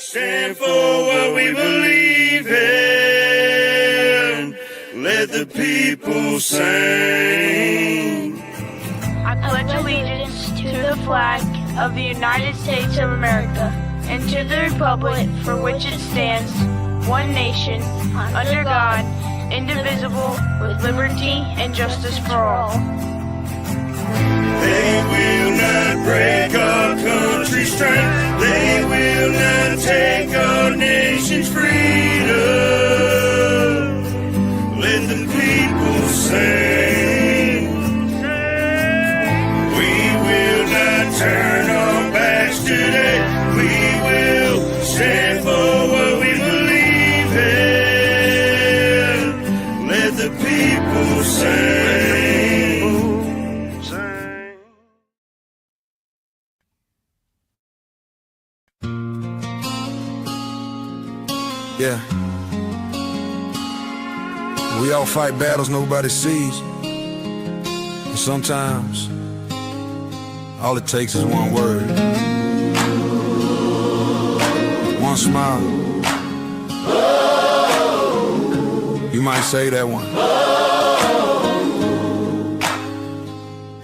stand for what we believe in. Let the people sing. I pledge allegiance to the flag of the United States of America and to the republic for which it stands, one nation, under God, indivisible, with liberty and justice for all. They will not break our country's strength. They will not take our nation's freedom. Let the people sing. We will not turn our backs today. We will stand for what we believe in. Let the people sing. Yeah. We all fight battles nobody sees. And sometimes all it takes is one word, one smile. You might say that one.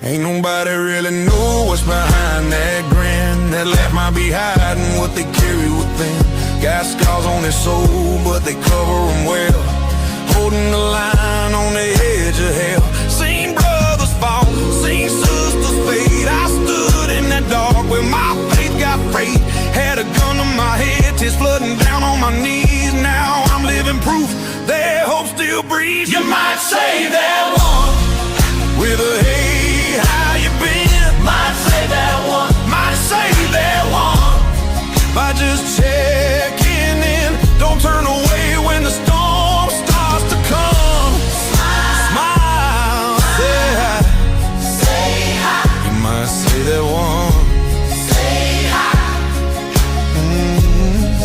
Ain't nobody really know what's behind that grin. That laugh might be hiding what they carry within. Got scars on their soul, but they cover them well. Holding the line on the edge of hell. Seen brothers fall, seen sisters fade. I stood in that dark where my faith got frayed. Had a gun to my head, tears flooding down on my knees. Now I'm living proof that hope still breathes. You might say that one with a hey, how you been? Might say that one, might say that one by just checking in. Don't turn away when the storm starts to come. Smile, say hi. Say hi. You might say that one. Say hi.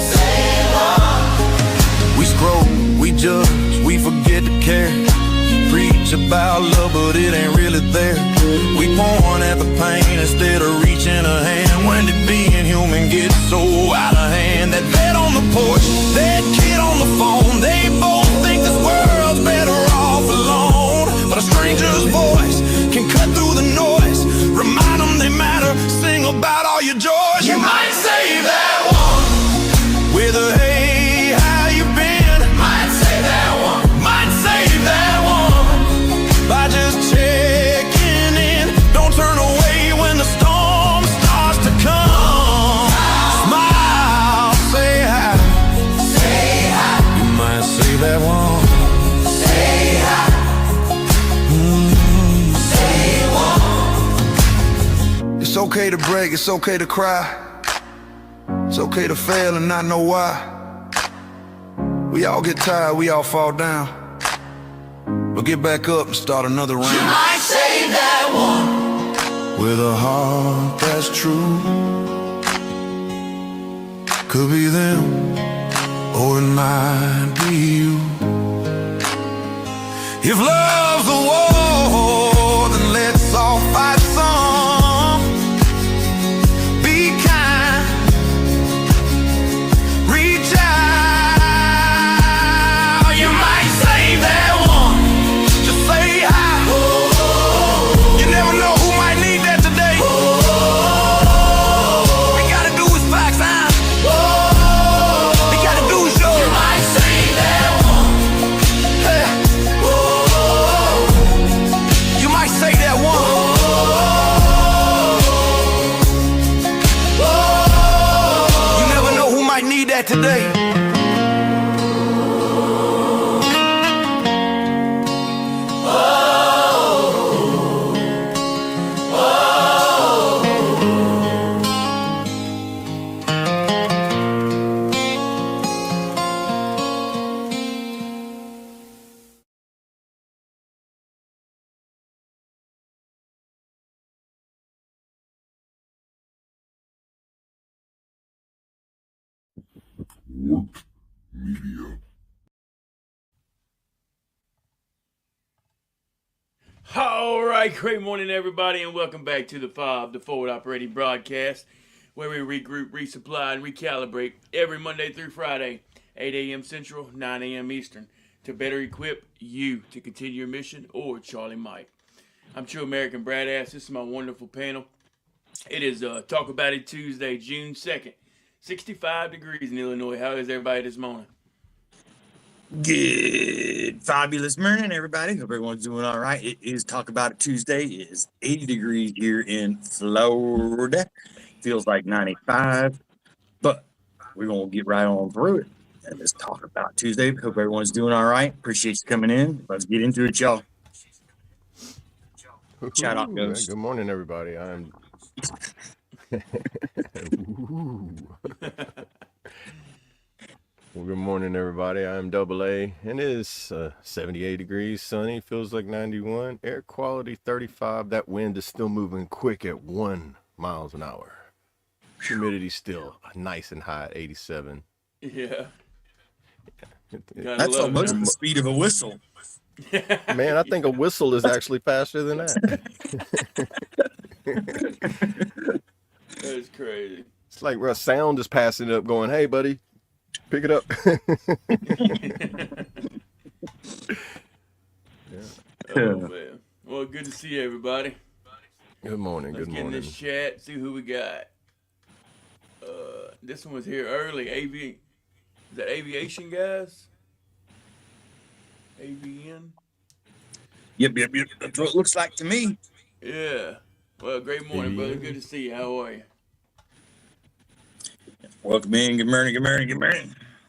Say one. We scroll, we judge, we forget to care. Preach about love, but it ain't really there. We point at the pain instead of reaching a hand. When did being human get so out of hand? That vet on the porch, that kid on the phone, they both think this world's better off alone. But a stranger's voice can cut through the noise. Remind them they matter, sing about all your joys. You might say that one with a hey, how you been? Might say that one, might say that one by just checking in. Don't turn away when the storm starts to come. Smile, say hi. Say hi. You might say that one. Say hi. Say one. It's okay to break, it's okay to cry. It's okay to fail and not know why. We all get tired, we all fall down. But get back up and start another round. You might say that one with a heart that's true. Could be them, or it might be you. If love's a war, then let's all fight some. Be kind, reach out. You might say that one. Just say hi. You never know who might need that today. All we gotta do is find time. We gotta do is show. You might say that one. Hey. You might say that one. You never know who might need that today. Media. All right, great morning, everybody, and welcome back to the F.O.B, the Forward Operating Broadcast. where we regroup, resupply, and recalibrate every Monday through Friday, 8 a.m. Central, 9 a.m. Eastern, to better equip you to continue your mission, or Charlie might. I'm True American Brad Ass. This is my wonderful panel. It is Talk About It Tuesday, June 2nd. 65 degrees in Illinois. How is everybody this morning? Good, fabulous morning, everybody. Hope everyone's doing all right. It is Talk About It Tuesday. It is 80 degrees here in Florida. Feels like 95, but we're going to get right on through it. And let's talk about Tuesday. Hope everyone's doing all right. Appreciate you coming in. Let's get into it, y'all. Shout out, Ghost. Good morning, everybody. I'm. Well, good morning, everybody. I'm Double A, and it is 78 degrees, sunny, feels like 91, air quality 35. That wind is still moving quick at 1 miles an hour. Humidity still nice and high at 87. Yeah. That's almost the speed of a whistle. Man, I think a whistle is actually faster than that. That's crazy. It's like a sound is passing up going, hey, buddy, pick it up. Oh, man. Well, good to see everybody. Good morning. Let's Good get in morning. this chat, see who we got. This one was here early. Is that aviation, guys? AVN? Yep. That's what it looks like to me. Yeah. Well, great morning, brother. Good to see you. How are you? Welcome in. Good morning. Morning.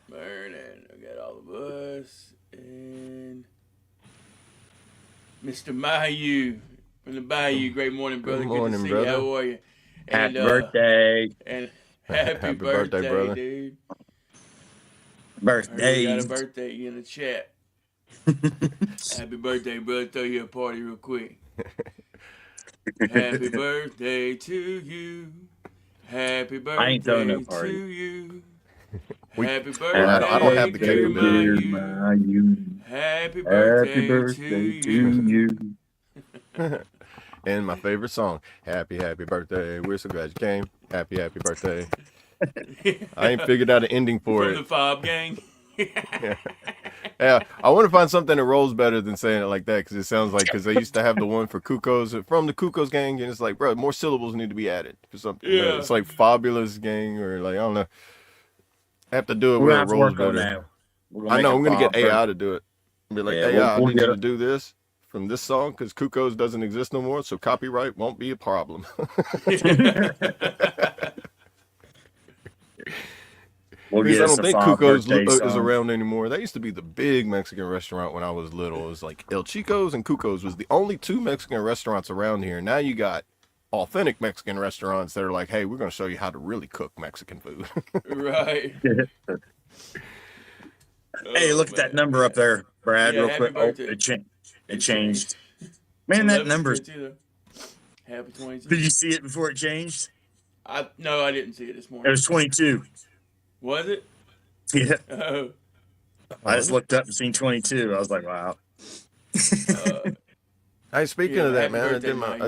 I got all of us. And Mr. Mayu from the Bayou. Great morning, brother. Good morning, good to see brother. you. How are you? Happy birthday. And happy birthday, brother. dude. Birthday. You got a birthday in the chat. Happy birthday, brother. Throw you a party real quick. Happy birthday to you. Happy I ain't throwing birthday no party. to you. We- Happy birthday. I don't have the dear capability. Mayu. Happy birthday, to you. And my favorite song, Happy Birthday. We're so glad you came. Happy Birthday. I ain't figured out an ending for From it. the F.O.B. gang. Yeah, I want to find something that rolls better than saying it like that, because it sounds like, because they used to have the one for Kukos, from the Kukos gang, and it's like, bro, more syllables need to be added for something. Yeah. It's like Fabulous gang, or like, I don't know. I have to do it We're where going it to have to rolls work on better. that. We're gonna I make know, a I'm going to get F.O.B. AI to do it. Be like, Yeah, AI, we'll I need get you it. to do this from this song, because Kukos doesn't exist no more, so copyright won't be a problem. We'll Because get I us don't a think F.O.B. Cuco's birthday is song. around anymore. That used to be the big Mexican restaurant when I was little. It was like El Chico's and Cuco's was the only two Mexican restaurants around here. Now you got authentic Mexican restaurants that are like, hey, we're going to show you how to really cook Mexican food. Right. Hey, look at that number up there, Brad, Yeah, real happy quick. Oh, birthday. it changed. Man, that 11, number. 22. Happy 22. Did you see it before it changed? No, I didn't see it this It morning. was 22. Was it? Yeah. Oh. I just looked up and seen 22. I was like, wow. Hey, speaking Yeah, of that, happy man,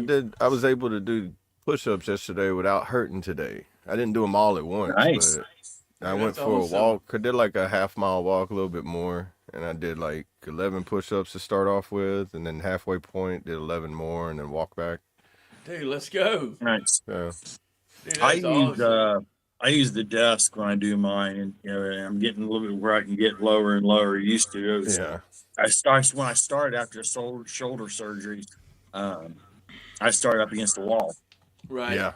birthday, I was able to do push-ups yesterday without hurting today. I didn't do them all at once, Nice. but I That's went for awesome. a walk. I did like a half-mile walk, a little bit more, and I did like 11 push-ups to start off with, and then halfway point did 11 more, and then walk back. Dude, let's go. Nice. Yeah. Dude, I that's awesome. use the desk when I do mine, and I'm getting a little bit where I can get lower and lower. Used to. It was, Yeah. when I started after shoulder surgery. I started up against the wall. Right. Yeah.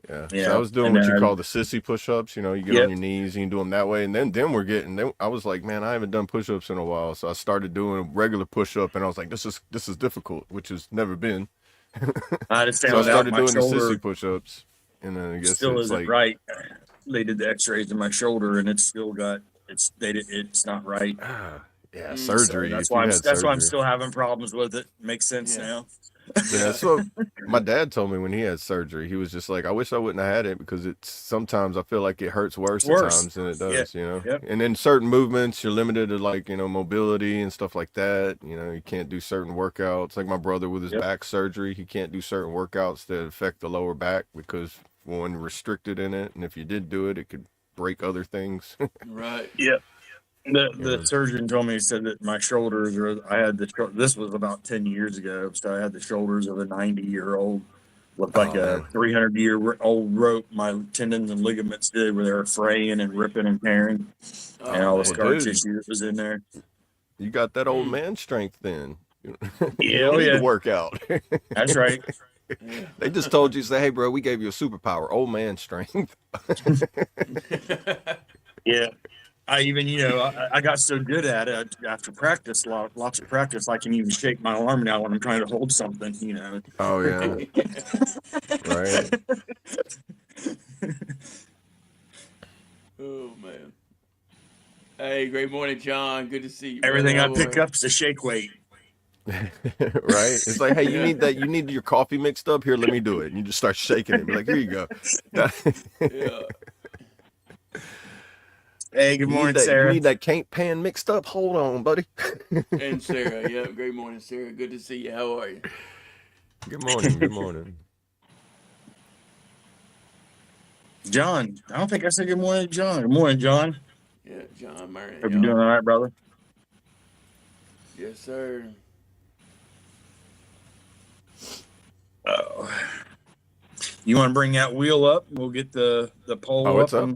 Yeah. Yeah. So I was doing And what you then- call the sissy push-ups. You know, you get Yep. on your knees and you do them that way. And then I was like, man, I haven't done push-ups in a while. So I started doing regular push-up, and I was like, this is difficult, which has never been. I just So I found out started my doing the shoulder sissy push-ups. And then I guess still it's isn't like, right. They did the X-rays in my shoulder, and it's still got it's not right. yeah, So surgery. that's if why you I'm had that's why I'm surgery. still having problems with it. Makes sense Yeah. now. Yeah, so my dad told me when he had surgery, he was just like, I wish I wouldn't have had it, because sometimes I feel like it hurts worse at Worse. times than it Yeah. does, you know? Yep. And then certain movements, you're limited to, like, mobility and stuff like that. You can't do certain workouts. Like my brother with his Yep. back surgery, he can't do certain workouts that affect the lower back, because one restricted in it, and if you did do it, it could break other things. Right. Yeah. The Yeah. surgeon told me, he said that my shoulders are, I had this was about 10 years ago. So I had the shoulders of a 90-year-old with like Oh a man, 300-year-old rope. My tendons and ligaments did where they were fraying and ripping and tearing, and Oh all the well, man. scar dude, tissue that was in there. you got that old Mm. man strength then. You Yeah, don't oh need to yeah, work out. that's right. Yeah. They just told you, say, hey, bro, we gave you a superpower, old man strength. Yeah. I even, I got so good at it after practice, lots of practice, I can even shake my arm now when I'm trying to hold something. Oh, yeah, right. Oh man. Hey, great morning, John. Good to see you, brother. Everything I How pick are up is a shake weight. Right? It's like, hey, you? you need your coffee mixed up? Here, let me do it. And you just start shaking it. Be like, here you go. Yeah. Hey, good morning, You Sarah. need that paint pan mixed up? Hold on, buddy. And Sarah. Yeah. Great morning, Sarah. Good to see you. How are you? Good morning. Good morning. John, I don't think I said good morning, John. Good morning, John. Yeah, John Murray. Hope you're doing all right, brother. Yes, sir. Oh, you want to bring that wheel up? We'll get the pole Oh, up. it's up.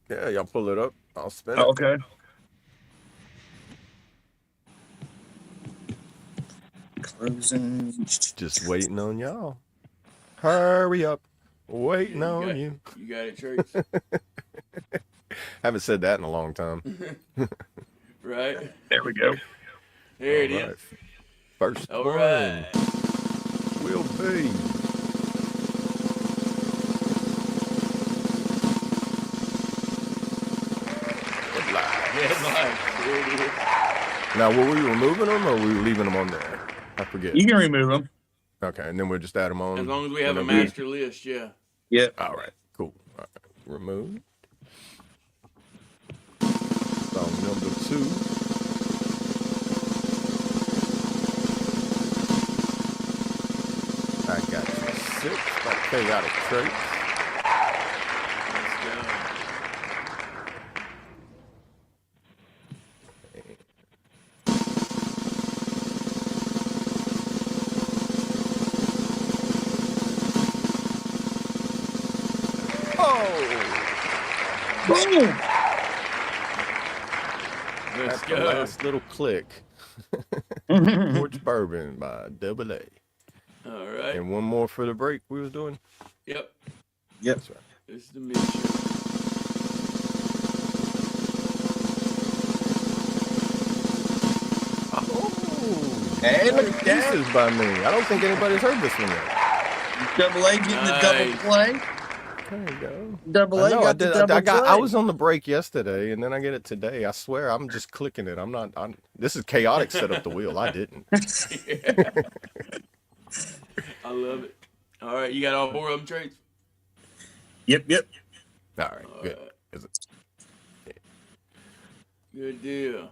Yeah, y'all pull it up. I'll spin it. Okay. Closing. Just waiting on y'all. Hurry up. Waiting Yeah, on you. You got it, Trace. Haven't said that in a long time. Right? There we go. There it All is. right. First All one right. will be Headlights. There it is. now. Were we removing them or were we leaving them on there? I forget. You can remove them. Okay, and then we'll just add them on. As long as we have a whenever we- master list, yeah. Yep. All right, cool. All right. Remove. Song number 2. I got you 6 by Chaotic Traits. Let's go. Oh! Boom! Let's That's the go. last little click. Porch Bourbon by Double A. All right. And one more for the break we was doing. Yep. Yep. That's right. This is the mid show. Oh! Hey, look at that. Pieces by me. I don't think anybody's heard this one yet. Double A getting the double Nice. play. There you go. Double A I know, got the double play. I was on the break yesterday, and then I get it today. I swear, I'm just clicking it. This is chaotic. Set up the wheel. I didn't. Yeah. I love it. All right, you got all 4 of them, Trace? Yep. All right, All good. right. Is it- Good deal.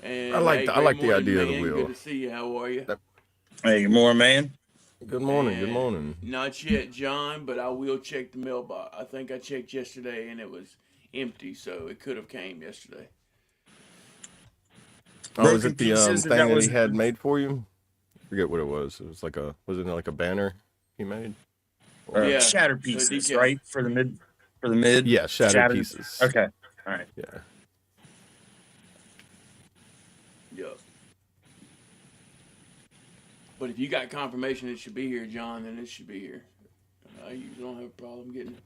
And I like hey, the great morning, idea of the man. wheel. Good to see you. How are you? Hey, good morning, man. Good morning. Good And morning. Not yet, John, but I will check the mailbox. I think I checked yesterday and it was empty, so it could have came yesterday. Oh, is Broken it the Pieces, and thing that that was- he had made for you? I forget what it was. It was like wasn't it like a banner he made? Yeah, Shattered the pieces, decal. right? For the mid. Yeah, shattered pieces. Okay. All right. Yeah. Yep. But if you got confirmation it should be here, John, then it should be here. I usually don't have a problem getting it.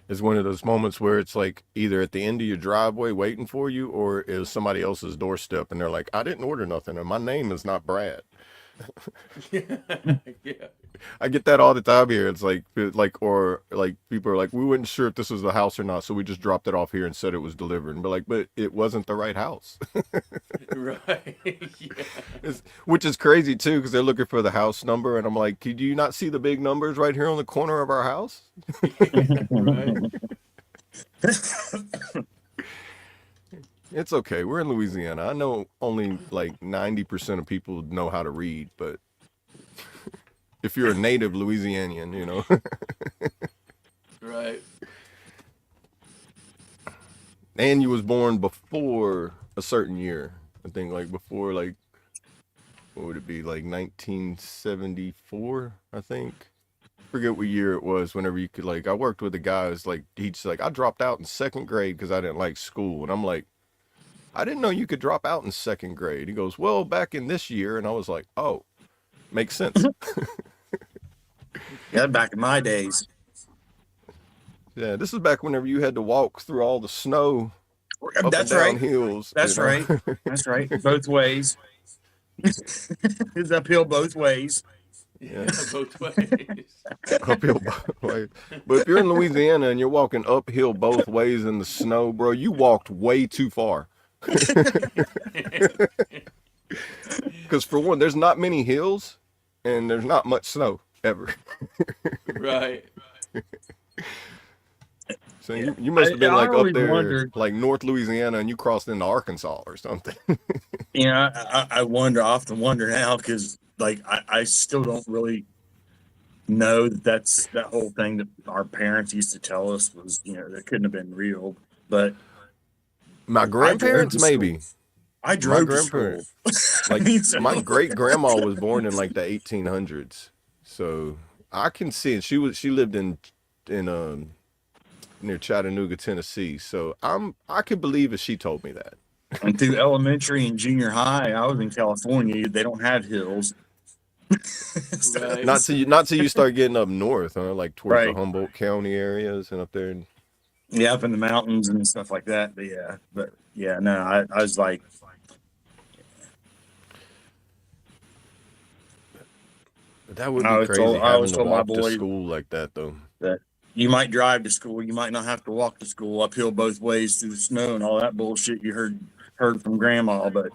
It's one of those moments where it's like either at the end of your driveway waiting for you, or it was somebody else's doorstep, and they're like, "I didn't order nothing, and my name is not Brad." Yeah. I get that all the time here. It's like people are like, "We weren't sure if this was the house or not, so we just dropped it off here and said it was delivered." And be like, "But it wasn't the right house," Right. Yeah. which is crazy too, because they're looking for the house number, and I'm like, "Do you not see the big numbers right here on the corner of our house?" Right. It's okay. We're in Louisiana. I know only like 90% of people know how to read, but if you're a native Louisianian, you know. Right. And you was born before a certain year. I think like before like what would it be, like 1974, I think. Forget what year it was. Whenever you could, like, I worked with a guy who's like, he's like, I dropped out in second grade because I didn't like school. And I'm like, I didn't know you could drop out in second grade. He goes, well, back in this year. And I was like, oh, makes sense. Yeah, back in my days. Yeah, this is back whenever you had to walk through all the snow up That's and down right. hills. That's you know? right. That's right. Both ways. It's uphill both ways. Yeah, both ways. Uphill both ways. But if you're in Louisiana and you're walking uphill both ways in the snow, bro, you walked way too far. Because for one, there's not many hills and there's not much snow ever. Right. So you must have been I like up always there, wondered, like North Louisiana, and you crossed into Arkansas or something. you know, I often wonder now because like I still don't really know that whole thing that our parents used to tell us was, you know, that couldn't have been real. But My grandparents, maybe. I My drove to school. grandparents, like So- my great grandma was born in like the 1800s, so I can see it. She lived in near Chattanooga, Tennessee. So I could believe if she told me that. And through elementary and junior high, I was in California. They don't have hills. So- Right. Not till you start getting up north, huh? Like towards the Right. Humboldt County areas and up there. Yeah, up in the mountains and stuff like that. But yeah, no, I was like, But that would be I was crazy told- I having was to told my walk to boy- school like that, though. that you might drive to school, you might not have to walk to school uphill both ways through the snow and all that bullshit you heard from grandma, but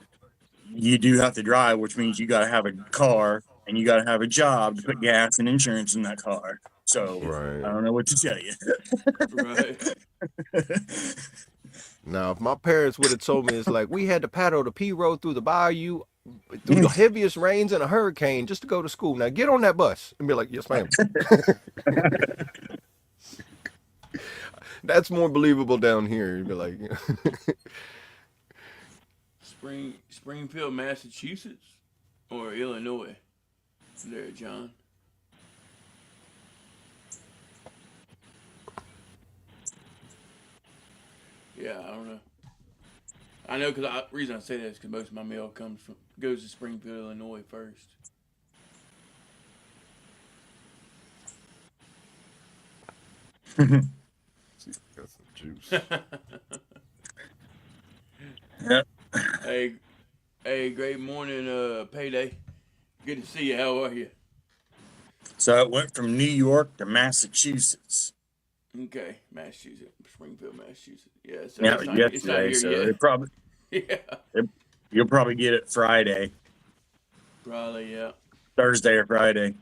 you do have to drive, which means you got to have a car and you got to have a job to put gas and insurance in that car. So Right. I don't know what to tell you. Right. Now, if my parents would have told me it's like we had to paddle the P road through the bayou, through the heaviest rains and a hurricane just to go to school. Now get on that bus and be like, yes, ma'am. That's more believable down here. You'd be like, Springfield, Massachusetts, or Illinois? There, John. Yeah, I don't know. I know because the reason I say that is because most of my mail goes to Springfield, Illinois first. got some juice. Yep. Hey, great morning, Payday. Good to see you. How are you? So it went from New York to Massachusetts. Okay, Massachusetts, Springfield, Massachusetts. Yeah, so Yeah, it's not yesterday. here So yet. it probably Yeah, you'll probably get it Friday, probably. Yeah. Thursday or Friday,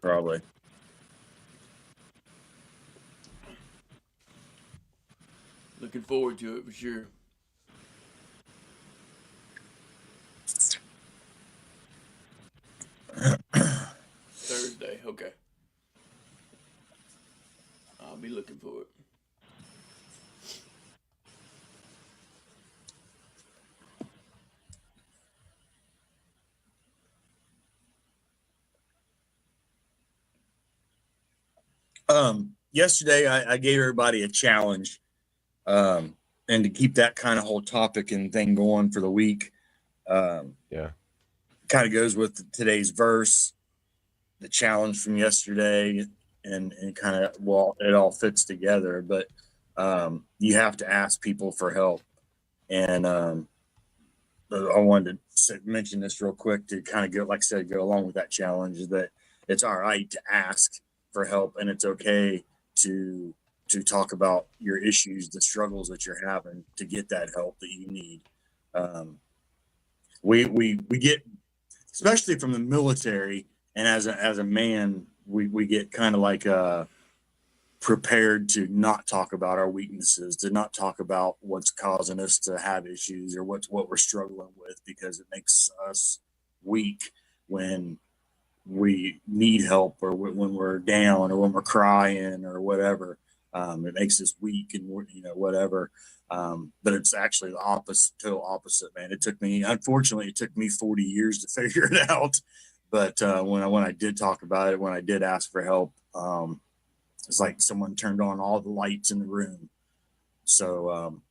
probably. Looking forward to it for sure. Thursday, okay. I'll be looking for it. Yesterday I gave everybody a challenge, and to keep that kind of whole topic and thing going for the week. Yeah. Kind of goes with today's verse, the challenge from yesterday, and kind of, well, it all fits together. But you have to ask people for help, and I wanted to mention this real quick to kind of go, like I said, go along with that challenge. Is that it's all right to ask for help, and it's okay to talk about your issues, the struggles that you're having, to get that help that you need. We get, especially from the military, and as a man, we get kind of like prepared to not talk about our weaknesses, to not talk about what's causing us to have issues or what we're struggling with, because it makes us weak when we need help, or when we're down, or when we're crying, or whatever. It makes us weak, and whatever. But it's actually the opposite, total opposite, man. Unfortunately, it took me 40 years to figure it out. But when I did talk about it, when I did ask for help, it's like someone turned on all the lights in the room. So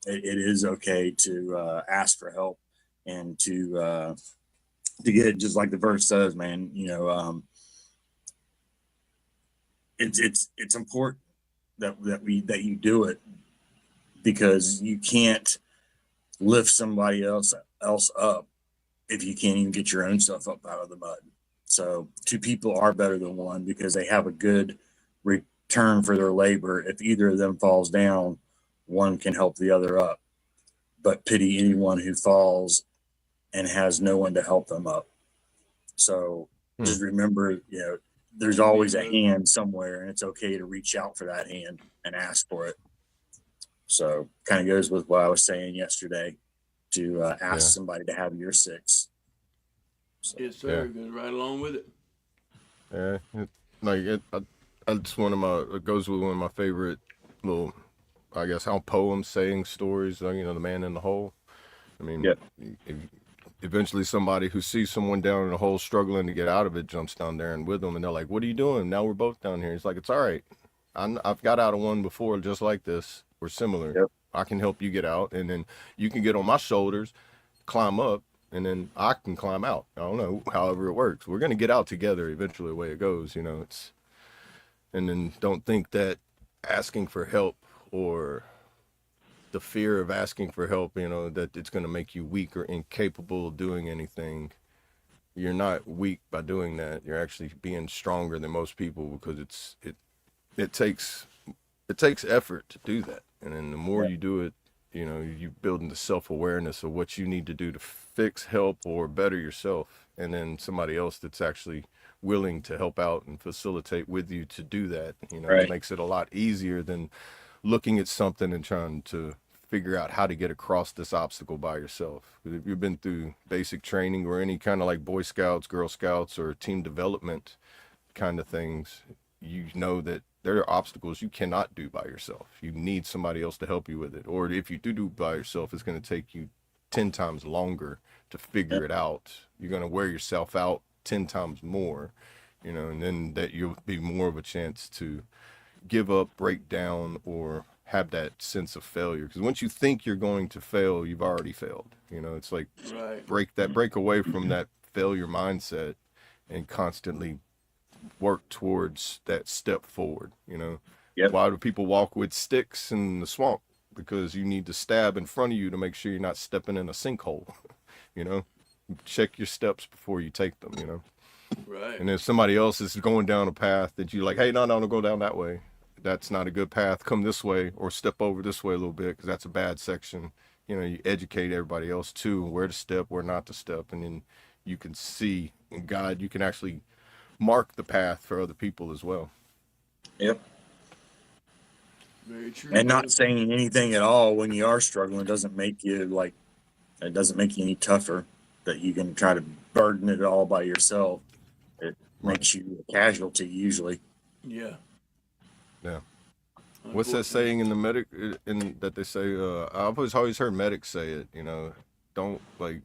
it is okay to ask for help, and to get, just like the verse says, man. It's important that you do it, because you can't lift somebody else up if you can't even get your own stuff up out of the mud. So two people are better than one, because they have a good return for their labor. If either of them falls down, one can help the other up. But pity anyone who falls and has no one to help them up. So just remember, there's always a hand somewhere, and it's okay to reach out for that hand and ask for it. So kind of goes with what I was saying yesterday, to ask somebody to have your six. So, yes, sir. Goes right along with it. Yeah, it's it goes with one of my favorite little, I guess, how poems, saying, stories. The man in the hole. I mean, eventually somebody who sees someone down in a hole struggling to get out of it jumps down there and with them, and they're like, "What are you doing? Now we're both down here." It's like, it's all right. I've got out of one before just like this. We're similar. Yep. I can help you get out, and then you can get on my shoulders, climb up, and then I can climb out. I don't know, however it works. We're gonna get out together eventually. The way it goes, and then don't think that asking for help, or the fear of asking for help, that it's going to make you weak or incapable of doing anything. You're not weak by doing that. You're actually being stronger than most people, because it takes effort to do that. And then the more you do it, you building the self-awareness of what you need to do to fix, help, or better yourself. And then somebody else that's actually willing to help out and facilitate with you to do that, it makes it a lot easier than looking at something and trying to figure out how to get across this obstacle by yourself. If you've been through basic training or any kind of like Boy Scouts, Girl Scouts, or team development kind of things, you know that there are obstacles you cannot do by yourself. You need somebody else to help you with it. Or if you do by yourself, it's going to take you 10 times longer to figure it out. You're going to wear yourself out 10 times more, and then that you'll be more of a chance to give up, break down, or have that sense of failure. Because once you think you're going to fail, you've already failed. It's like break away from that failure mindset and constantly work towards that step forward. Why do people walk with sticks in the swamp? Because you need to stab in front of you to make sure you're not stepping in a sinkhole. Check your steps before you take them. Right. And if somebody else is going down a path that you're like, hey, no, don't go down that way, that's not a good path, come this way, or step over this way a little bit, because that's a bad section. You educate everybody else too, where to step, where not to step, and then you can see, and God, you can actually mark the path for other people as well. Yep. Very true. And not saying anything at all when you are struggling doesn't make you any tougher, that you can try to burden it all by yourself. It makes you a casualty usually. Yeah. What's that saying in that they say? I've always heard medics say it. Don't like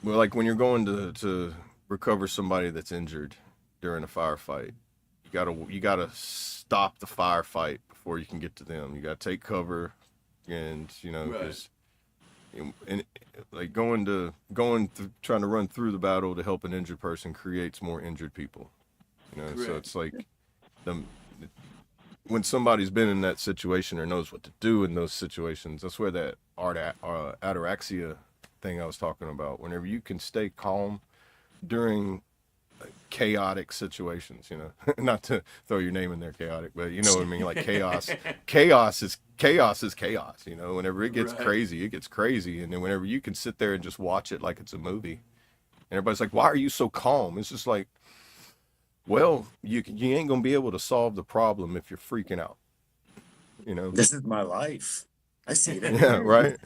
when you're going to recover somebody that's injured during a firefight, you gotta stop the firefight before you can get to them. You gotta take cover, and because and like trying to run through the battle to help an injured person creates more injured people. So it's like when somebody's been in that situation or knows what to do in those situations, that's where that ataraxia thing I was talking about. Whenever you can stay calm during chaotic situations, not to throw your name in there, chaotic, but you know what I mean, like chaos is chaos. Whenever it gets crazy, it gets crazy. And then whenever you can sit there and just watch it like it's a movie, and everybody's like, why are you so calm? It's just like, well, you ain't gonna be able to solve the problem if you're freaking out. This is my life. I see that. Yeah, right.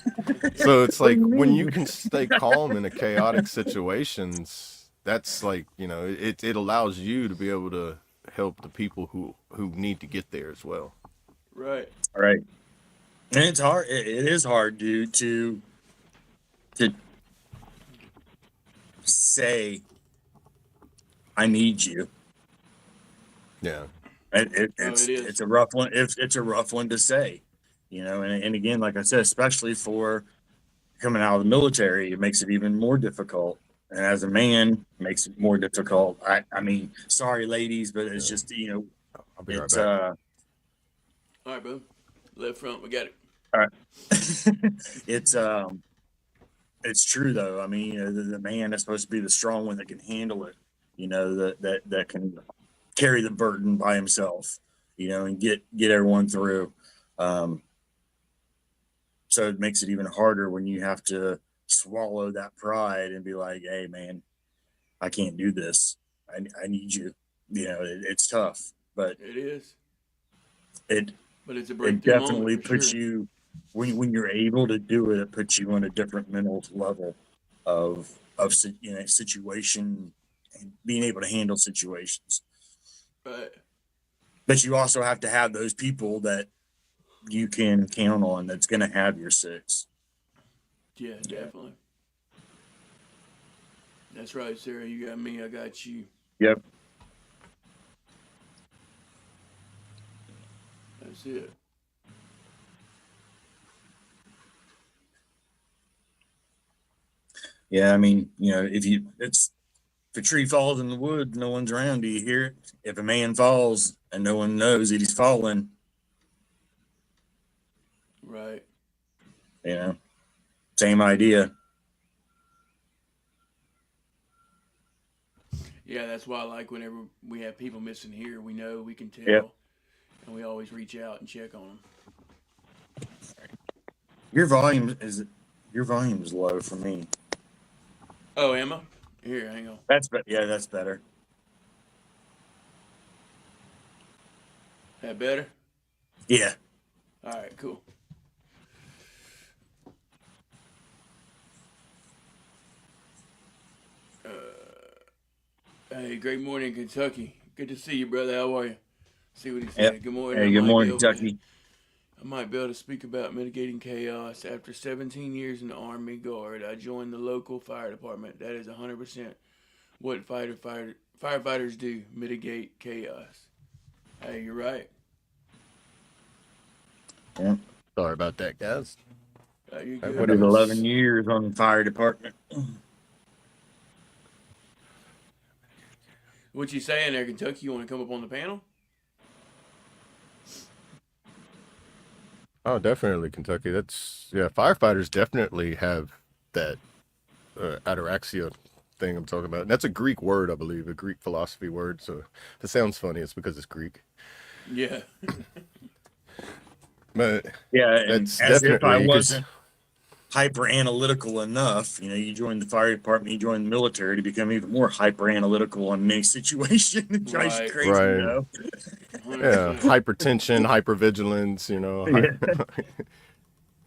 So it's What do like you when mean? you can stay calm in a chaotic situations, that's like, it allows you to be able to help the people who need to get there as well. Right. All right. And it's hard. It is hard, dude, to say I need you. Yeah. Oh, it is. It's a rough one. It's a rough one to say, and again, like I said, especially for coming out of the military, it makes it even more difficult. And as a man, it makes it more difficult. I mean, sorry, ladies, but it's just I'll be right it's back. All right, bro. Left front, we got it. all right. it's it's true though. I mean, the man is supposed to be the strong one that can handle it. That can carry the burden by himself. And get everyone through. Um, so it makes it even harder when you have to swallow that pride and be like, "Hey, man, I can't do this. I need you." It's tough, but It is. it But it's a it breakthrough moment definitely for puts sure. you when you're able to do it. It puts you on a different mental level of situation and being able to handle situations. Right. But you also have to have those people that you can count on that's going to have your six. Yeah, definitely. That's right, Sarah. You got me, I got you. Yep. That's it. Yeah, I mean, if a tree falls in the wood, no one's around. Do you hear it? If a man falls and no one knows that he's fallen, Right. Same idea. Yeah, that's why I like whenever we have people missing here, we know, we can tell, Yep. and we always reach out and check on them. Your volume is low for me. Oh, Emma? Here, hang on. That's better. That better? Yeah. All right, cool. Hey, great morning, Kentucky. Good to see you, brother. How are you? See what he said. Yep. Good morning. Hey, good morning, Kentucky. I might be able to speak about mitigating chaos. After 17 years in the Army Guard, I joined the local fire department. That is 100% what firefighters do, mitigate chaos. Hey, you're right. Yeah. Sorry about that, guys. You're Hey, good. I what did else? 11 years on the fire department. What you saying there, Kentucky? You want to come up on the panel? Oh, definitely Kentucky. Firefighters definitely have that ataraxia thing I'm talking about. And that's a Greek word, I believe, a Greek philosophy word. So if it sounds funny, it's because it's Greek. Yeah. But Yeah, and that's as if I definitely wasn't hyper analytical enough, you join the fire department, you join the military to become even more hyper analytical on any situation. It drives you Right. crazy, right. 100%. Hypertension, hypervigilance, Yeah.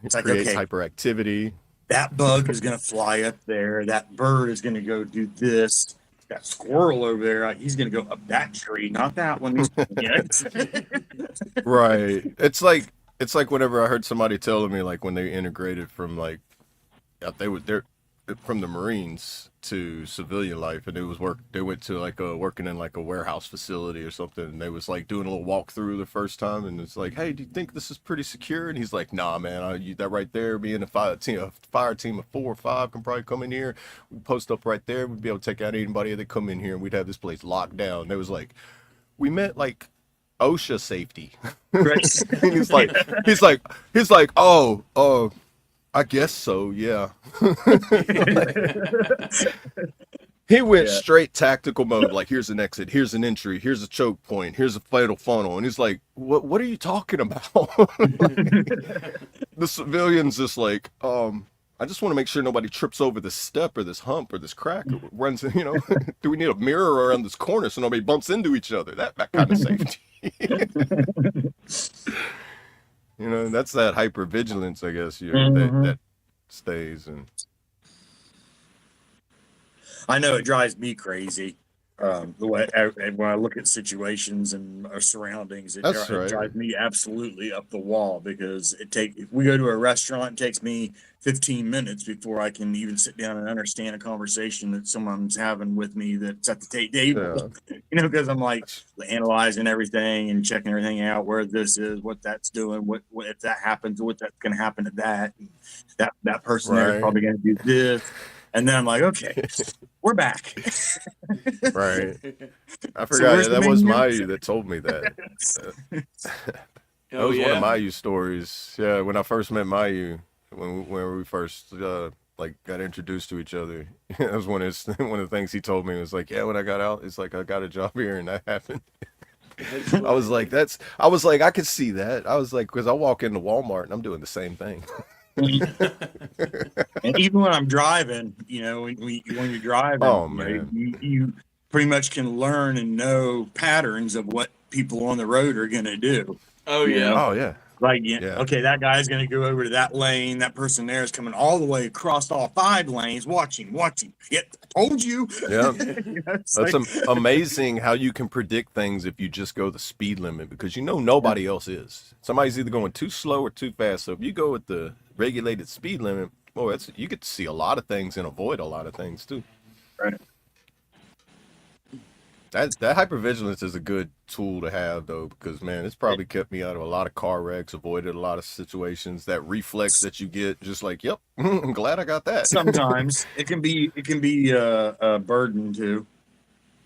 It's like, creates okay, hyperactivity. that bug is going to fly up there. That bird is going to go do this. That squirrel over there, he's going to go up that tree, not that one. Right. It's like whenever I heard somebody telling me like when they integrated from like they're from the Marines to civilian life, and they went to like working in like a warehouse facility or something, and they was like doing a little walkthrough the first time, and it's like, hey, do you think this is pretty secure? And he's like, nah, man, that right there, being a fire team of 4 or 5 can probably come in here, we post up right there, we'd be able to take out anybody that come in here, and we'd have this place locked down. And it was like, we meant like OSHA safety. Right. And he's like, oh, I guess so, yeah. He went Yeah. straight tactical mode. Like, here's an exit, here's an entry, here's a choke point, here's a fatal funnel, and he's like, "What are you talking about?" The civilians just like, I just want to make sure nobody trips over this step or this hump or this crack or runs. Do we need a mirror around this corner so nobody bumps into each other? That kind of safety. You know, that's that hypervigilance, I guess, that stays. And I know it drives me crazy. The way when I look at situations and our surroundings, it that's right. drives me absolutely up the wall because if we go to a restaurant, it takes me 15 minutes before I can even sit down and understand a conversation that someone's having with me that's at the table. Yeah. You know, because I'm like analyzing everything and checking everything out, where this is, what that's doing, what if that happens, what that's going to happen to that, and that person there is Right. probably going to do this. And then I'm like, okay, we're back. Right. I So forgot. where's the That was menu? Mayu that told me that. That Oh was one of yeah. Mayu's stories. Yeah, when I first met Mayu, when we first like got introduced to each other, that was one of the things he told me was like, yeah, when I got out, it's like I got a job here, and that happened. That's I was funny. like, I could see that. I was like, because I walk into Walmart and I'm doing the same thing. And even when I'm driving, you know, when you're driving, Oh you know, man, you pretty much can learn and know patterns of what people on the road are going to do. Oh You yeah. know, oh yeah, like, yeah, yeah, okay, that guy's going to go over to that lane. That person there is coming all the way across all 5 lanes, watching. Yep, I told you. yeah. You know, it's That's like, amazing how you can predict things if you just go the speed limit because you know nobody else is. Somebody's either going too slow or too fast. So if you go with the regulated speed limit, boy, you get to see a lot of things and avoid a lot of things too. right. That hypervigilance is a good tool to have though, because man, it's probably kept me out of a lot of car wrecks, avoided a lot of situations. That reflex that you get, just like, yep, I'm glad I got that. Sometimes it can be a burden too.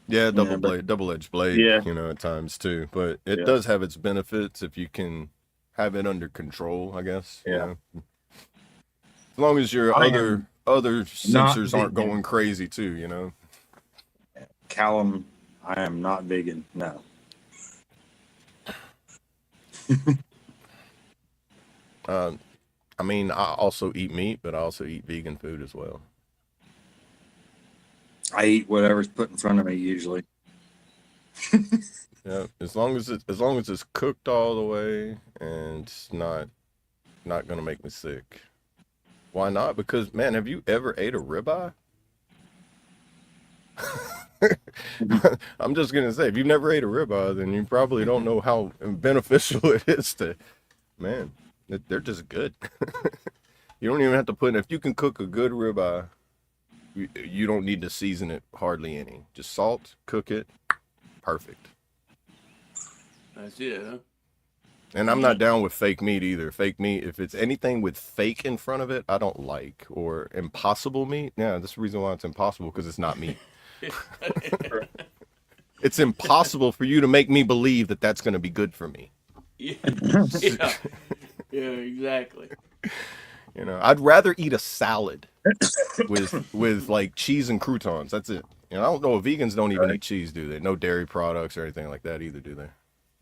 Yeah, Yeah, but double-edged blade, yeah, you know, at times too. But it yeah, does have its benefits if you can have it under control, I guess. You yeah. know, as long as your I other am not sensors aren't vegan. going crazy too, you know. Callum, I am not vegan. No. I mean, I also eat meat, but I also eat vegan food as well. I eat whatever's put in front of me usually. Yeah, as long as it's cooked all the way and it's not gonna make me sick. Why not? Because man, have you ever ate a ribeye? I'm just gonna say, if you've never ate a ribeye, then you probably don't know how beneficial it is to, man. They're just good. You don't even have to put. If you can cook a good ribeye, you don't need to season it hardly any. Just salt, cook it, perfect. That's it, huh? And I'm not down with fake meat either. Fake meat, if it's anything with fake in front of it, I don't like. Or impossible meat. Yeah, that's the reason why it's impossible, because it's not meat. It's impossible for you to make me believe that that's going to be good for me. Yeah. Yeah. Yeah, exactly. You know, I'd rather eat a salad with like cheese and croutons. That's it. You know, I don't know. Vegans don't even eat cheese, do they? No dairy products or anything like that either, do they?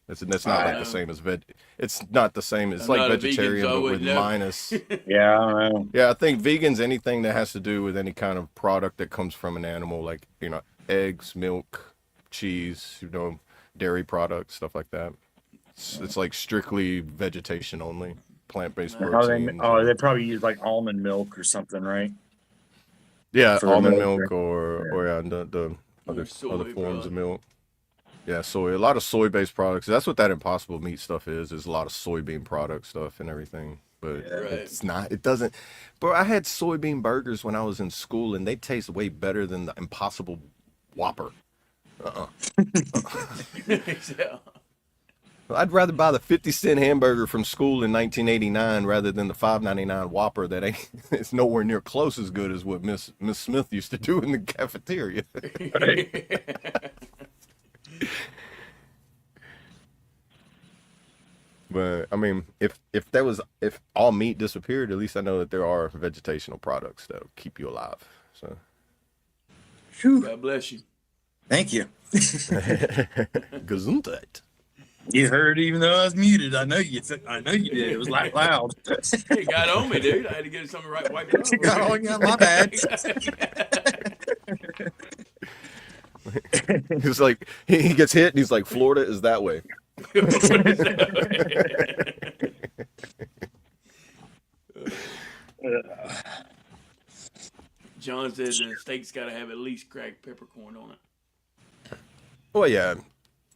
That's not like the No. same as veg. It's not the same. It's I'm like not a vegan, vegetarian, so I but with wouldn't know. minus. Yeah, I don't know. Yeah, I think vegans, anything that has to do with any kind of product that comes from an animal, like, you know, eggs, milk, cheese, you know, dairy products, stuff like that. It's like strictly vegetation only, plant-based proteins. They probably use like almond milk or something, right? Yeah, For the almond milk, milk or yeah, the Or soy, other forms of probably. milk. Yeah, soy. A lot of soy-based products. That's what that Impossible Meat stuff is. Is a lot of soybean product stuff and everything. But Right. it's not. It doesn't. Bro, I had soybean burgers when I was in school, and they taste way better than the Impossible Whopper. Yeah. I'd rather buy the 50-cent hamburger from school in 1989 rather than the $5.99 Whopper that ain't. It's nowhere near close as good as what Miss Smith used to do in the cafeteria. But I mean, if all meat disappeared, at least I know that there are vegetational products that keep you alive. So Whew. God bless you. Thank you. Gesundheit. You heard, even though I was muted. I know you did. It was like loud. It got on me, dude. I had to get something right, wipe it off. You got on you. My bad. He's like, he gets hit and he's like, Florida is that way. John said the steak's got to have at least cracked peppercorn on it. Well, yeah,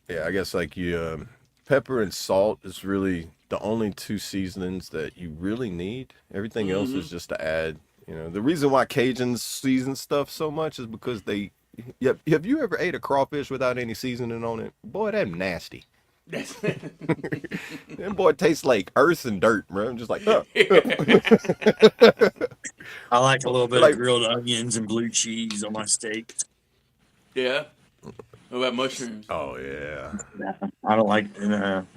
I guess like pepper and salt is really the only two seasonings that you really need. Everything else is just to add. The reason why Cajuns season stuff so much is because they. Have you ever ate a crawfish without any seasoning on it? Boy, that's nasty. That boy tastes like earth and dirt, bro. I'm just like, oh. I like a little bit Like- of grilled onions and blue cheese on my steak. Yeah. What about mushrooms? Oh yeah. I don't like.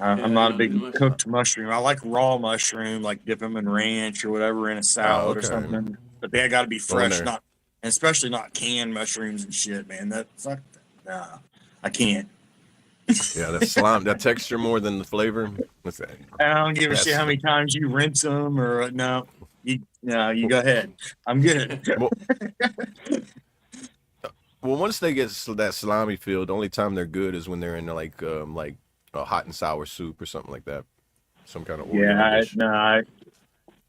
I'm not a big mushroom. cooked mushroom. I like raw mushroom, like dip them in ranch or whatever in a salad or okay. something. But they got to be fresh, there. not, and especially not canned mushrooms and shit, man. That fuck, nah, I can't. Yeah, that slime, that texture more than the flavor. What's that? I don't give a That's- shit how many times you rinse them or no. You go ahead. I'm good. Well, once they get that slimy feel, the only time they're good is when they're in like a hot and sour soup or something like that. Some kind of dish.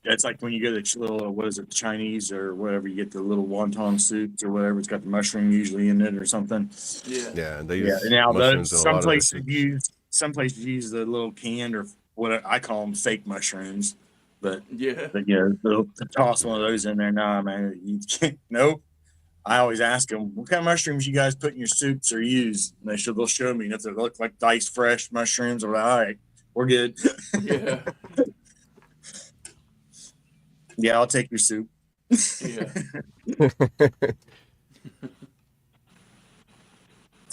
That's like when you get a little, what is it, Chinese or whatever, you get the little wonton soups or whatever. It's got the mushroom usually in it or something. Yeah. Yeah, they Yeah. use Now, mushrooms in a lot of their soups. some places use the little canned or what I call them fake mushrooms. But Yeah. they'll toss one of those in there. Nah, man, you can't. Nope. I always ask them, what kind of mushrooms you guys put in your soups or use? And they'll show me. And if they look like diced fresh mushrooms, I'm like, all right, we're good. Yeah. Yeah, I'll take your soup. Yeah.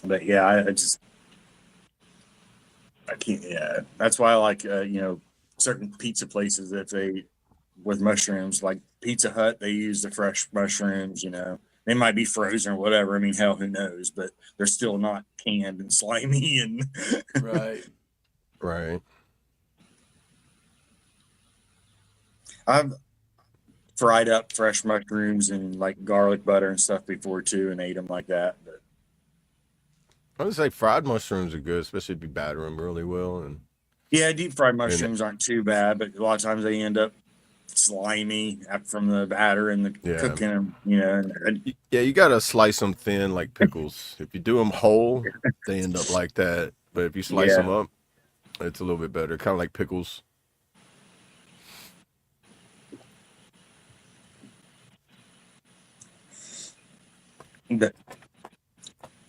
But yeah, I can't. Yeah, that's why I like certain pizza places that they with mushrooms, like Pizza Hut, they use the fresh mushrooms. They might be frozen or whatever. I mean, hell, who knows? But they're still not canned and slimy and Right. Right. I've fried up fresh mushrooms and like garlic butter and stuff before too, and ate them like that. But I would say fried mushrooms are good, especially if you batter them really well. And yeah, deep fried mushrooms aren't too bad, but a lot of times they end up slimy from the batter and the cooking them. yeah, you gotta slice them thin like pickles. If you do them whole, they end up like that. But if you slice them up, it's a little bit better. Kind of like pickles. But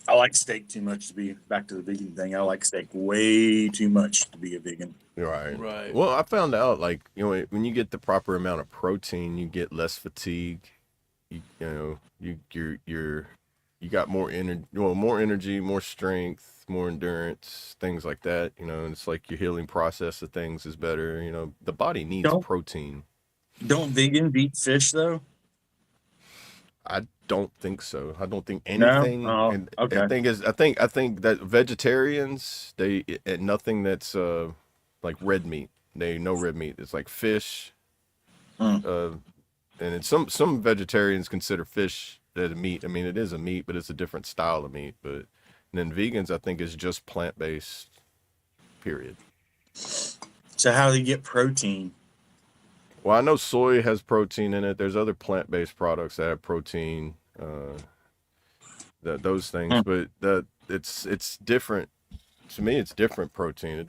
I like steak too much to be back to the vegan thing. I like steak way too much to be a vegan. Right. Right. Well, I found out like when you get the proper amount of protein, you get less fatigue. You got more energy, more strength, more endurance, things like that. And it's like your healing process of things is better. The body needs protein. Don't vegans eat fish though? I don't think so. I don't think anything. No? Oh, and okay. I think that vegetarians they eat nothing that's like red meat. They no red meat. It's like fish. And it's some vegetarians consider fish as a meat. I mean, it is a meat, but it's a different style of meat. But then vegans, I think, is just plant based. Period. So how do you get protein? Well, I know soy has protein in it. There's other plant-based products that have protein, those things, but it's different. To me, it's different protein. It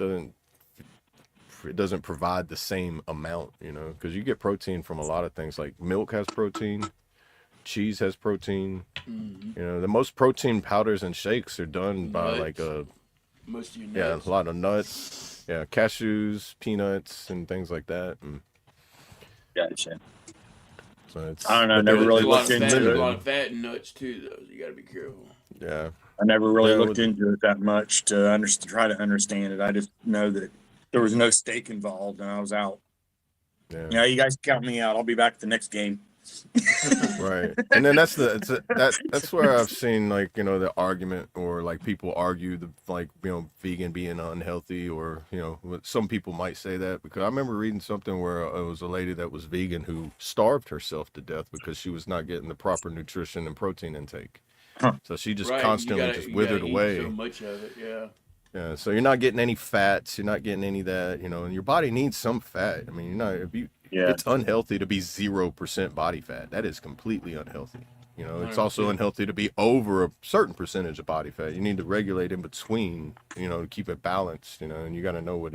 doesn't provide the same amount, because you get protein from a lot of things. Like milk has protein, cheese has protein. The most protein powders and shakes are done by most of your nuts. a lot of nuts, cashews, peanuts, and things like that. And Gotcha. so I don't know. Never really looked There's into a lot it. of fat in nuts too, though. So you got to be careful. Yeah. I never really Yeah, looked into it that much to try to understand it. I just know that there was no steak involved, and I was out. Yeah. You guys count me out. I'll be back at the next game. Right. And then that's where I've seen the argument or like people argue vegan being unhealthy or some people might say that, because I remember reading something where it was a lady that was vegan who starved herself to death because she was not getting the proper nutrition and protein intake. So she just constantly just withered away. So much of it, yeah. Yeah, so you're not getting any fats, you're not getting any of that, and your body needs some fat. I mean, Yeah. it's unhealthy to be 0% body fat. That is completely unhealthy. It's also 100%. unhealthy to be over a certain percentage of body fat. You need to regulate in between, to keep it balanced, and you got to know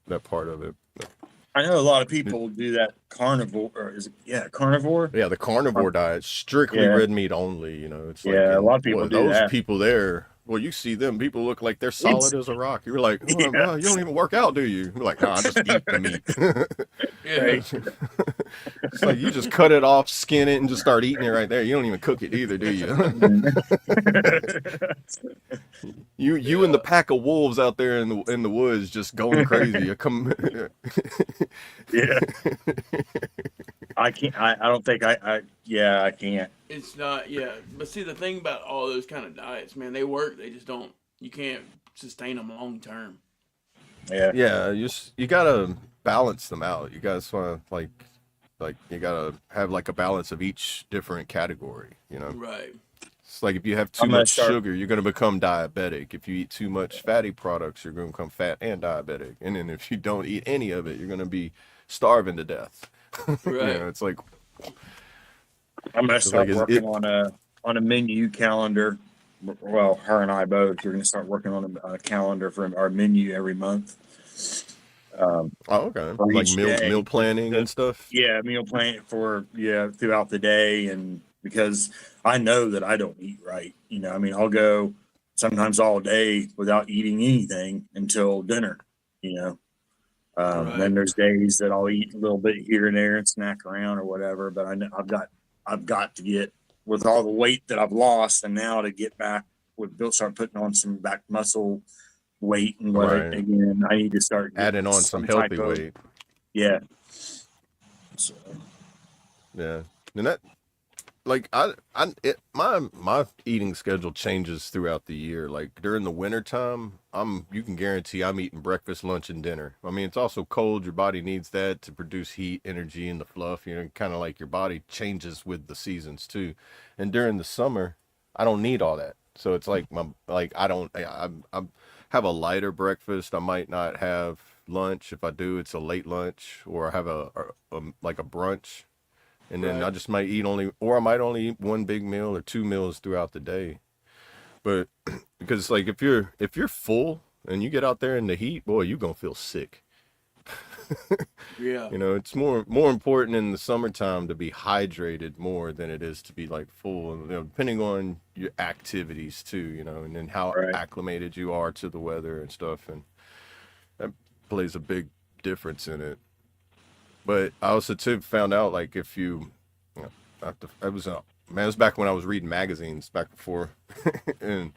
that part of it. I know a lot of people do that carnivore, or carnivore? Yeah, the carnivore diet, strictly Yeah. red meat only, it's like, Yeah. A and lot of people boy, do those that. people there, well, you see them, people look like they're It's, solid as a rock. You're like, oh, yeah. well, you don't even work out, do you? You're like, nah, I just eat the meat. Yeah. Right. It's like you just cut it off, skin it, and just start eating it right there. You don't even cook it either, do you? You and the pack of wolves out there in the woods just going crazy. You come. Yeah. I can't. I don't think yeah, I can't. It's not, yeah. But see, the thing about all those kind of diets, man, they work. They just don't. You can't sustain them long term. Yeah. Yeah, you gotta balance them out. You guys want to like you gotta have like a balance of each different category. Right. It's like if you have too I'm gonna much start. sugar, you're gonna become diabetic. If you eat too much fatty products, you're gonna become fat and diabetic. And then if you don't eat any of it, you're gonna be starving to death. Right. It's like I'm gonna start is working it on a menu calendar. Well, her and I both. We're gonna start working on a calendar for our menu every month. oh okay, For like each meal day. planning and stuff. Yeah, meal plan throughout the day, and because I know that I don't eat right. I mean, I'll go sometimes all day without eating anything until dinner. You know, Right. then there's days that I'll eat a little bit here and there and snack around or whatever. But I know I've got to get with all the weight that I've lost, and now to get back start putting on some back muscle weight and what Right, again. I need to start adding getting on some some type healthy of weight. yeah. So, Yeah, and that like my eating schedule changes throughout the year. Like during the winter time, you can guarantee I'm eating breakfast, lunch, and dinner. I mean, it's also cold. Your body needs that to produce heat, energy, and the fluff. Kind of like your body changes with the seasons too. And during the summer, I don't need all that. So it's like I don't I have a lighter breakfast. I might not have lunch. If I do, it's a late lunch, or I have like a brunch, and then Right. I just might eat or I might only eat one big meal or two meals throughout the day. But because like if you're full and you get out there in the heat, boy, you gonna feel sick. Yeah. It's more important in the summertime to be hydrated more than it is to be like full. And, depending on your activities too, and then how right. acclimated you are to the weather and stuff, and that plays a big difference in it. But I also too found out like if you know, I was man, it was back when I was reading magazines back before, and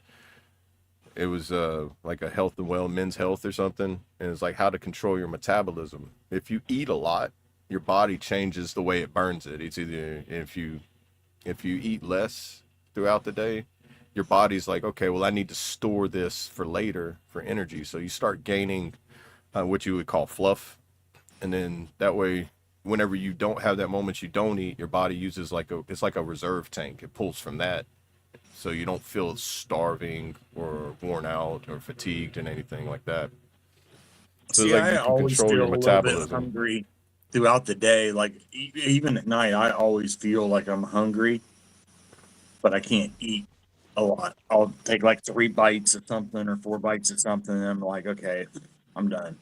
it was like a health and well men's health or something, and it's like how to control your metabolism. If you eat a lot, your body changes the way it burns it. It's either if you eat less throughout the day, your body's like, okay, well, I need to store this for later for energy. So you start gaining what you would call fluff, and then that way whenever you don't have that moment you don't eat, your body uses it's like a reserve tank. It pulls from that, so you don't feel starving or worn out or fatigued and anything like that. So it's See, like I you can always control feel your a little bit metabolism. hungry throughout the day. Like even at night, I always feel like I'm hungry, but I can't eat a lot. I'll take like 3 bites of something or 4 bites of something, and I'm like, okay, I'm done.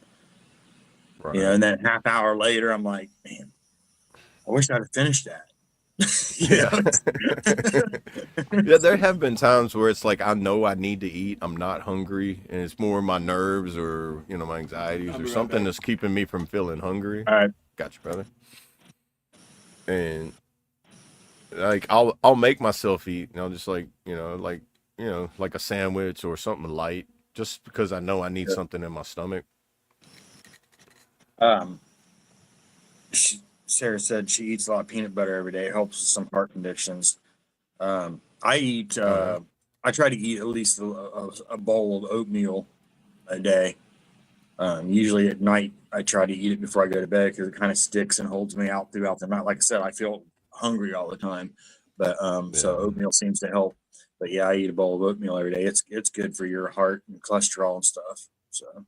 Right. And then half hour later, I'm like, man, I wish I'd have finished that. Yeah. You Yeah, there have been times where it's like I know I need to eat, I'm not hungry, and it's more my nerves or my anxieties I'll or be right something back. that's keeping me from feeling hungry. All right. Gotcha, brother. And like I'll make myself eat, just like like a sandwich or something light, just because I know I need something in my stomach. Um, Sarah said she eats a lot of peanut butter every day. It helps with some heart conditions. I eat. Oh yeah. I try to eat at least a bowl of oatmeal a day. Usually at night, I try to eat it before I go to bed because it kind of sticks and holds me out throughout the night. Like I said, I feel hungry all the time, but so Yeah. oatmeal seems to help. But yeah, I eat a bowl of oatmeal every day. It's good for your heart and cholesterol and stuff. So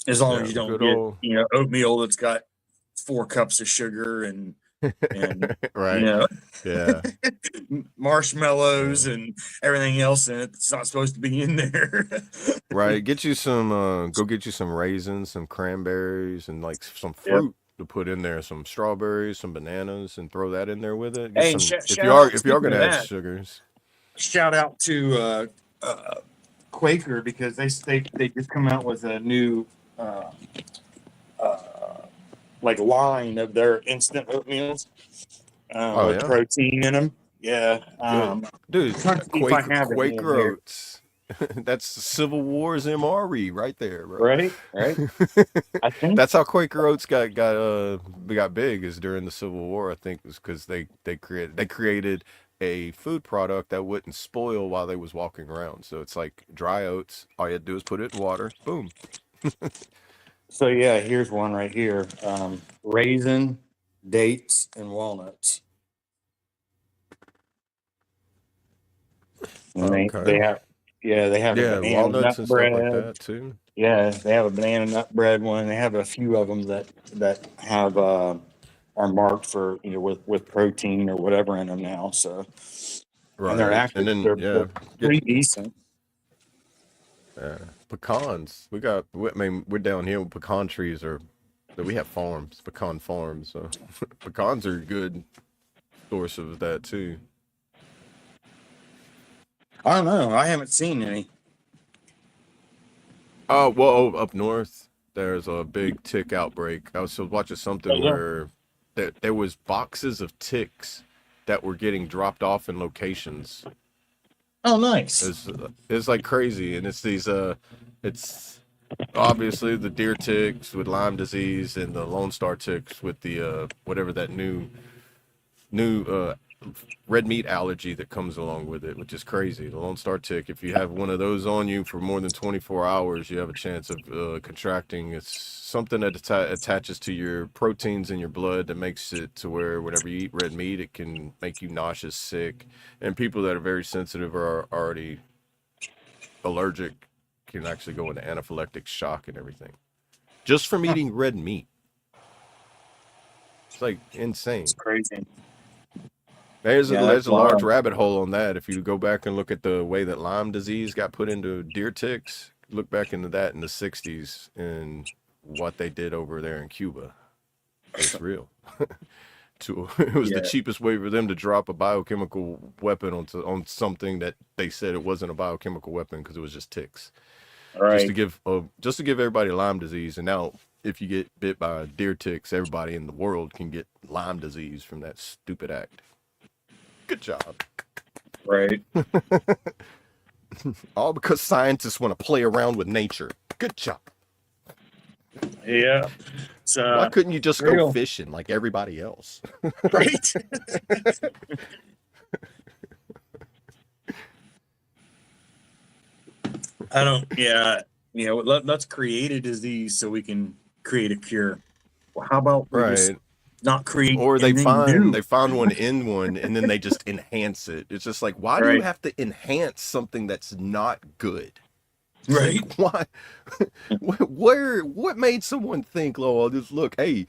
as long as Yeah, you don't good get, old oatmeal that's got 4 cups of sugar and right. Yeah. marshmallows Yeah. and everything else in it that's not supposed to be in there. Right. Get you some go get you some raisins, some cranberries, and like some Yep. fruit to put in there, some strawberries, some bananas, and throw that in there with it. Get Hey, and some shout out. if you are Speaking gonna of add that, sugars. shout out to Quaker because they just come out with a new uh, like line of their instant oatmeals Oh with yeah. protein in them. Yeah, Good. Dude, trying to see if I have it in Quaker here. Oats. That's Civil War's MRE right there, bro. Right, right. I think That's how Quaker Oats got big is during the Civil War. I think was because they created a food product that wouldn't spoil while they was walking around. So it's like dry oats. All you had to do is put it in water. Boom. so. Yeah, here's one right here: raisin, dates, and walnuts. And they Okay. have they have a Yeah, banana nut walnuts and stuff like bread. that too. Yeah, they have a banana nut bread one. They have a few of them that have are marked for with protein or whatever in them now. So and they're Right. And actually then they're get pretty decent. pecans. I mean, we're down here with pecan trees we have farms, pecan farms. So pecans are a good source of that too. I don't know. I haven't seen any. Oh, well, up north, there's a big tick outbreak. I was watching something where there was boxes of ticks that were getting dropped off in locations. Oh, nice. It's like crazy, and it's obviously the deer ticks with Lyme disease and the Lone Star ticks with the whatever that new red meat allergy that comes along with it, which is crazy. The Lone Star tick, if you have one of those on you for more than 24 hours, you have a chance of contracting. It's something that attaches to your proteins in your blood that makes it to where whenever you eat red meat, it can make you nauseous, sick. And people that are very sensitive or are already allergic can actually go into anaphylactic shock and everything. Just from eating red meat. It's like insane. It's crazy. There's That's a large wild. rabbit hole on that. If you go back and look at the way that Lyme disease got put into deer ticks, look back into that in the 60s and what they did over there in Cuba. It's real. It was the Yeah. cheapest way for them to drop a biochemical weapon on something that they said it wasn't a biochemical weapon because it was just ticks. Just to Right. give everybody Lyme disease. And now if you get bit by deer ticks, everybody in the world can get Lyme disease from that stupid act. Good job. Right. All because scientists want to play around with nature. Good job. Yeah. Why couldn't you just go real. fishing like everybody else? Right. I don't. Yeah. Let's create a disease so we can create a cure. Well, how about we just Right. not create Or anything new? they find one in one and then they just enhance it. It's just like, why do you Right. have to enhance something that's not good? It's Right. like, why? What made someone think, oh, just look, hey,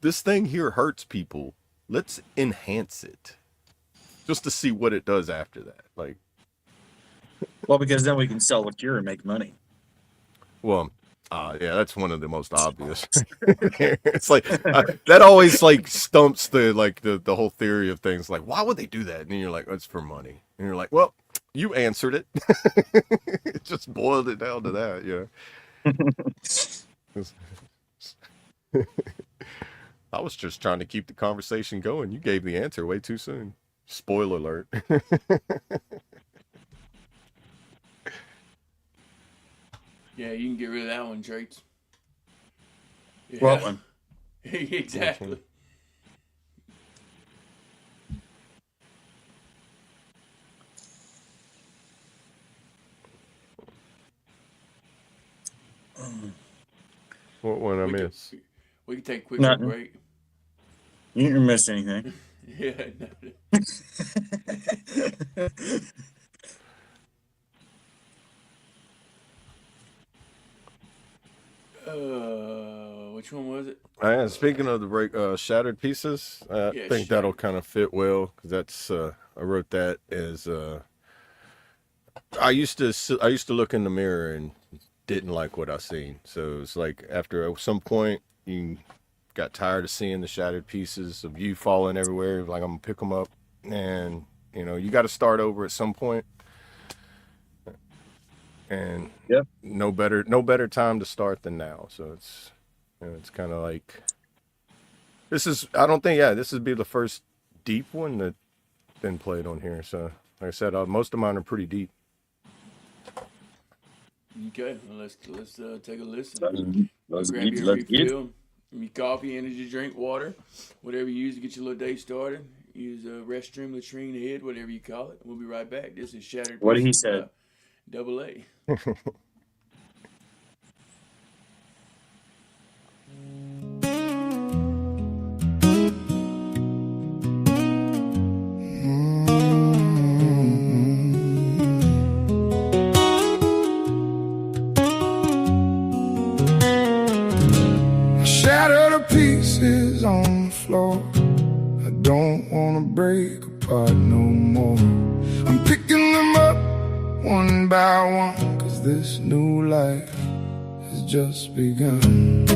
this thing here hurts people. Let's enhance it. Just to see what it does after that. Like, Well, because then we can sell the cure and make money. well, yeah, that's one of the most obvious. It's like that always like stumps the whole theory of things. Like, why would they do that? And then you're like, oh, it's for money. And you're like, well, you answered it. It just boiled it down to that, yeah. I was just trying to keep the conversation going. You gave the answer way too soon. Spoiler alert. Yeah, you can get rid of that one, Traits. Yeah. What one? Exactly. What one I miss? We can take a quick little Nothing. break. You didn't miss anything. Yeah. Which one was it? Speaking of the shattered pieces, I Yeah, think that'll shattered. kind of fit well because that's I wrote that as I used to look in the mirror and didn't like what I seen. So it's like after some point you got tired of seeing the shattered pieces of you falling everywhere. Like I'm gonna pick them up, and you got to start over at some point. And Yep. no better time to start than now. So it's kind of like I don't think this would be the first deep one that been played on here. So like I said, most of mine are pretty deep. Okay, well, let's take a listen. Let's Grab get, your let's get. refill, your coffee, energy drink, water, whatever you use to get your little day started. Use a restroom, latrine, head, whatever you call it. We'll be right back. This is Shattered What he Pieces said. by Double A. Shattered to pieces on the floor. I don't wanna break apart no more. I'm picking them up one by one, 'cause this new life has just begun.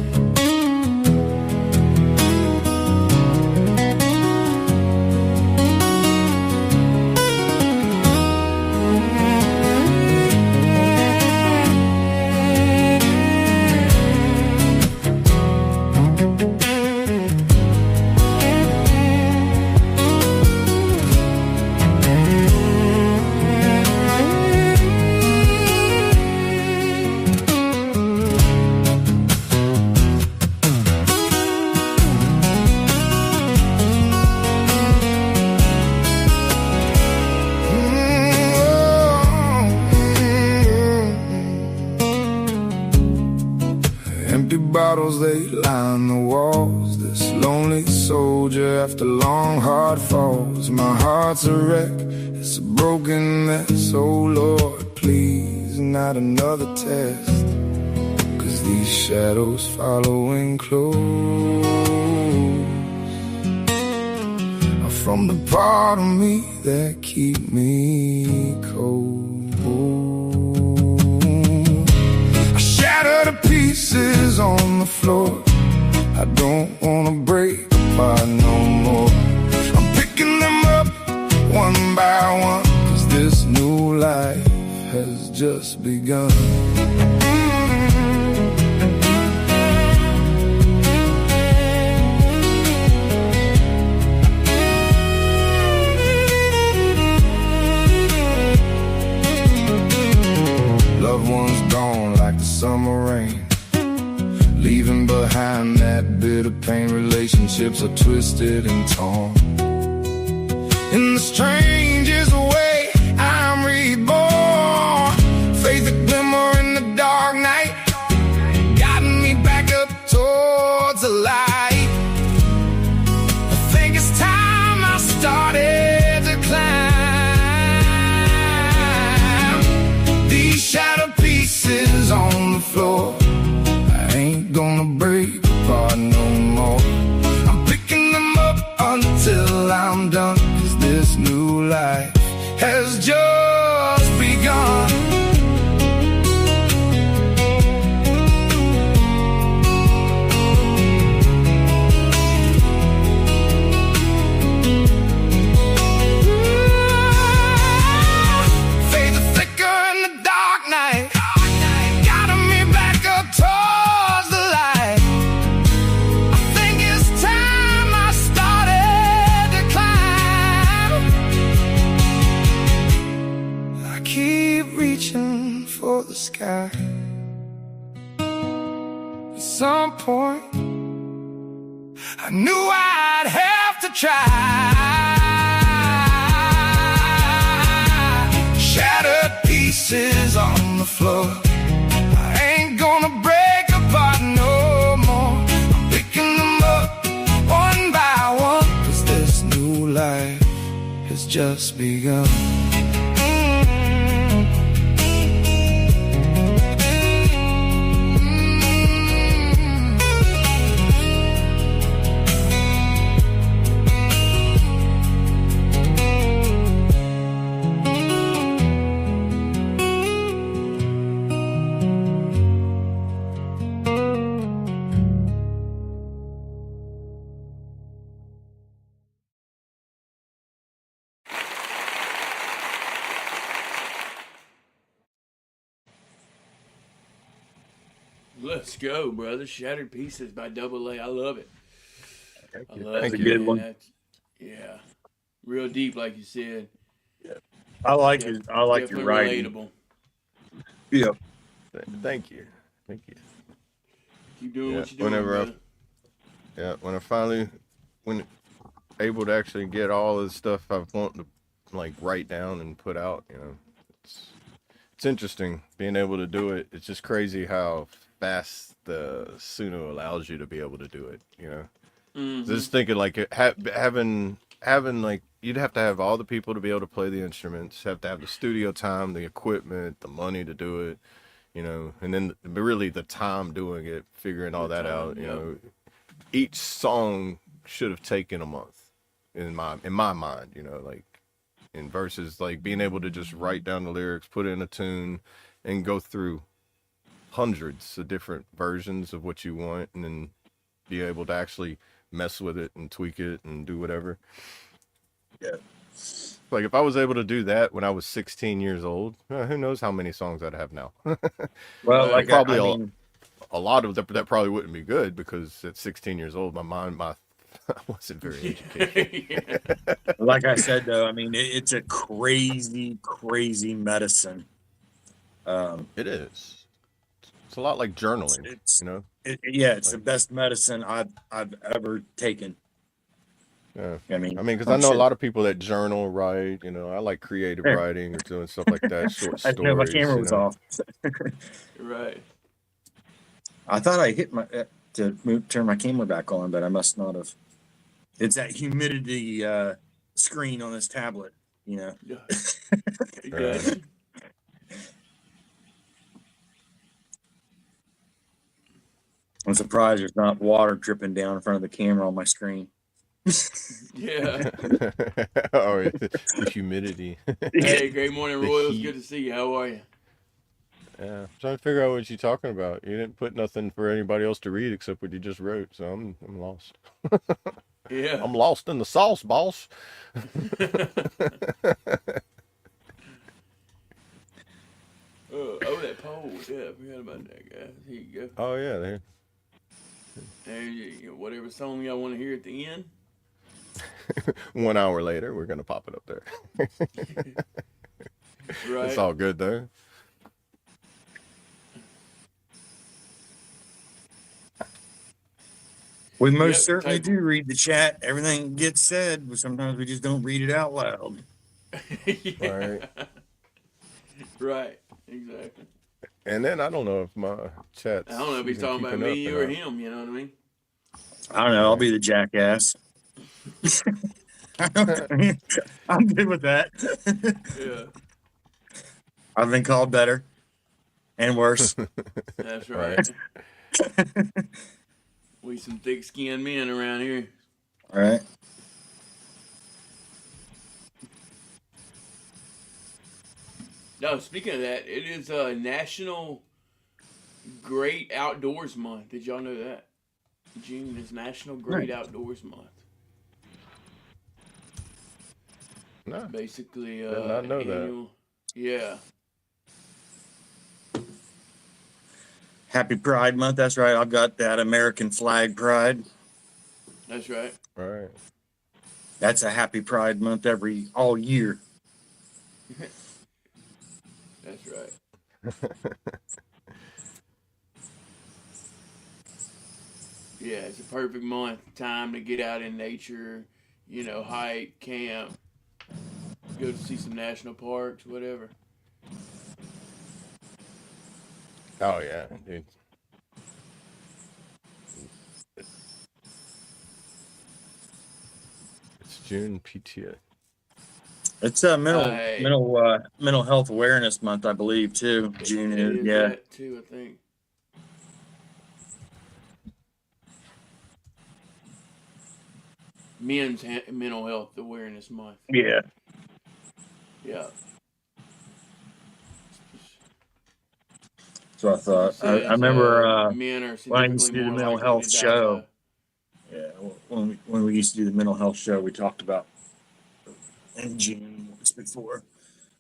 Empty bottles, they line the walls. This lonely soldier after long hard falls. My heart's a wreck, it's a broken mess. Oh Lord, please, not another test. 'Cause these shadows following close are from the part of me that keep me cold. Shattered to pieces on the floor. I don't wanna break apart no more. I'm picking them up one by one, 'cause this new life has just begun. Loved ones gone like the summer rain, leaving behind that bitter pain. Relationships are twisted and torn. In the strangest way, I'm reborn. Faith a glimmer in the dark night, guiding me back up towards the light. I think it's time I started to climb. These shattered pieces on the floor, I ain't gonna break apart no more. I'm picking them up until I'm done, 'cause this new life has just begun. Faith a flicker in the dark night, guiding me back up towards the light. I think it's time I started to climb. I keep reaching for the sky. At some point, I knew I'd have to try. Shattered pieces on the floor, I ain't gonna break apart no more. I'm picking them up one by one, 'cause this new just begun. Let's go, brother. Shattered Pieces by Double A. I love it. I love Thank it, you. Good man. one. That's, yeah. Real deep, like you said. I like it. I like your Definitely writing. relatable. Yeah. Thank you. Thank you. Keep doing Yeah, what you're doing, brother. when I finally, when able to actually get all the stuff I've wanted to like write down and put out, it's interesting being able to do it. It's just crazy how fast the Suno allows you to be able to do it. Just thinking like having like you'd have to have all the people to be able to play the instruments, have to have the studio time, the equipment, the money to do it, and then really the time doing it, figuring all that out. Each song should have taken a month in my mind, like, and versus like being able to just write down the lyrics, put in a tune, and go through hundreds of different versions of what you want, and then be able to actually mess with it and tweak it and do whatever. Yeah. Like if I was able to do that when I was 16 years old, who knows how many songs I'd have now. Well, Right. like Probably I mean, a lot of that probably wouldn't be good because at 16 years old, I wasn't very educated. like I said though, I mean it's a crazy, crazy medicine. It is. It's a lot like journaling, It's Like, the best medicine I've ever taken. yeah. I mean, Because I oh know a shit. lot of people that journal, write. I like creative There. writing or doing stuff like that, short I didn't know my stories. camera was off. Right. I thought I hit my turn my camera back on, but I must not have. It's that humidity screen on this tablet, Yeah. Right. Gotcha. I'm surprised there's not water dripping down in front of the camera on my screen. Yeah. Oh, the humidity. Hey, great morning, The Royals. heat. Good to see you. How are you? Yeah, I'm trying to figure out what you're talking about. You didn't put nothing for anybody else to read except what you just wrote, so I'm lost. Yeah. I'm lost in the sauce, boss. Oh, that pole. Yeah, I forgot about that, guys. Here you go. Oh yeah, there. There you go. Whatever song y'all want to hear at the end. 1 hour later, we're gonna pop it up there. Right. It's all good though. We most Yep, certainly type- do read the chat. Everything gets said, but sometimes we just don't read it out loud. Yeah. Right. Right. Exactly. And then I don't know if my chat's I don't know if he's even talking about keeping me, up you, or not. him. You know what I mean? I don't know. I'll be the jackass. I'm good with that. Yeah. I've been called better and worse. That's Right. right. We some thick-skinned men around here. All right. No, speaking of that, it is National Great Outdoors Month. Did y'all know that? June is National Great Outdoors Month. No. Basically, Did not know that. annual. Yeah. Happy Pride Month. That's right. I've got that American flag pride. That's right. Right. That's a happy Pride Month all year. That's right. Yeah, it's a perfect month. Time to get out in nature, hike, camp, go to see some national parks, whatever. Oh yeah, dude. It's June PTA. It's a mental I mental mental health awareness month, I believe, too. June it is, is yeah. that too, I think. Mental Health Awareness Month. Yeah. Yeah. So I Because it thought. I says remember men are when I used significantly to do the more mental likely to health die by. show. Yeah, when we used to do the mental health show, we talked about in June once before.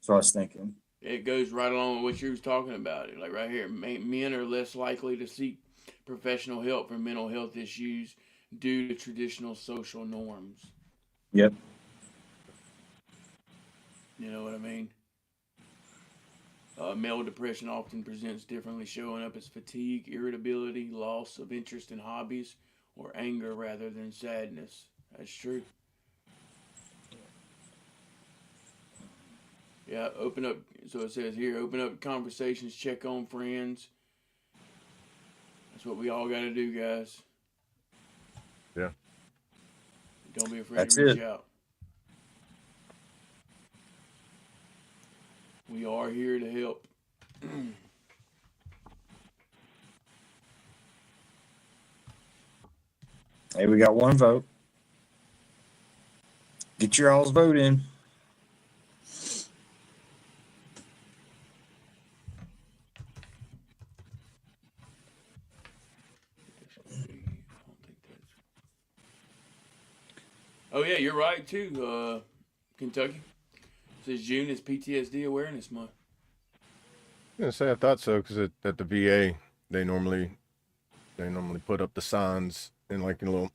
So I was thinking. It goes right along with what you was talking about. Like right here, men are less likely to seek professional help for mental health issues due to traditional social norms. Yep. You know what I mean? Male depression often presents differently, showing up as fatigue, irritability, loss of interest in hobbies, or anger rather than sadness. That's true. Yeah, open up. So it says here, open up conversations, check on friends. That's what we all got to do, guys. Yeah. Don't be afraid That's to reach it. out. We are here to help. Hey, we got one vote. Get your all's vote in. F.O.B. I don't think that's. Oh yeah, you're right too. Kentucky says June is PTSD Awareness Month. Yeah, say I thought so because at the VA they normally put up the signs in like a little,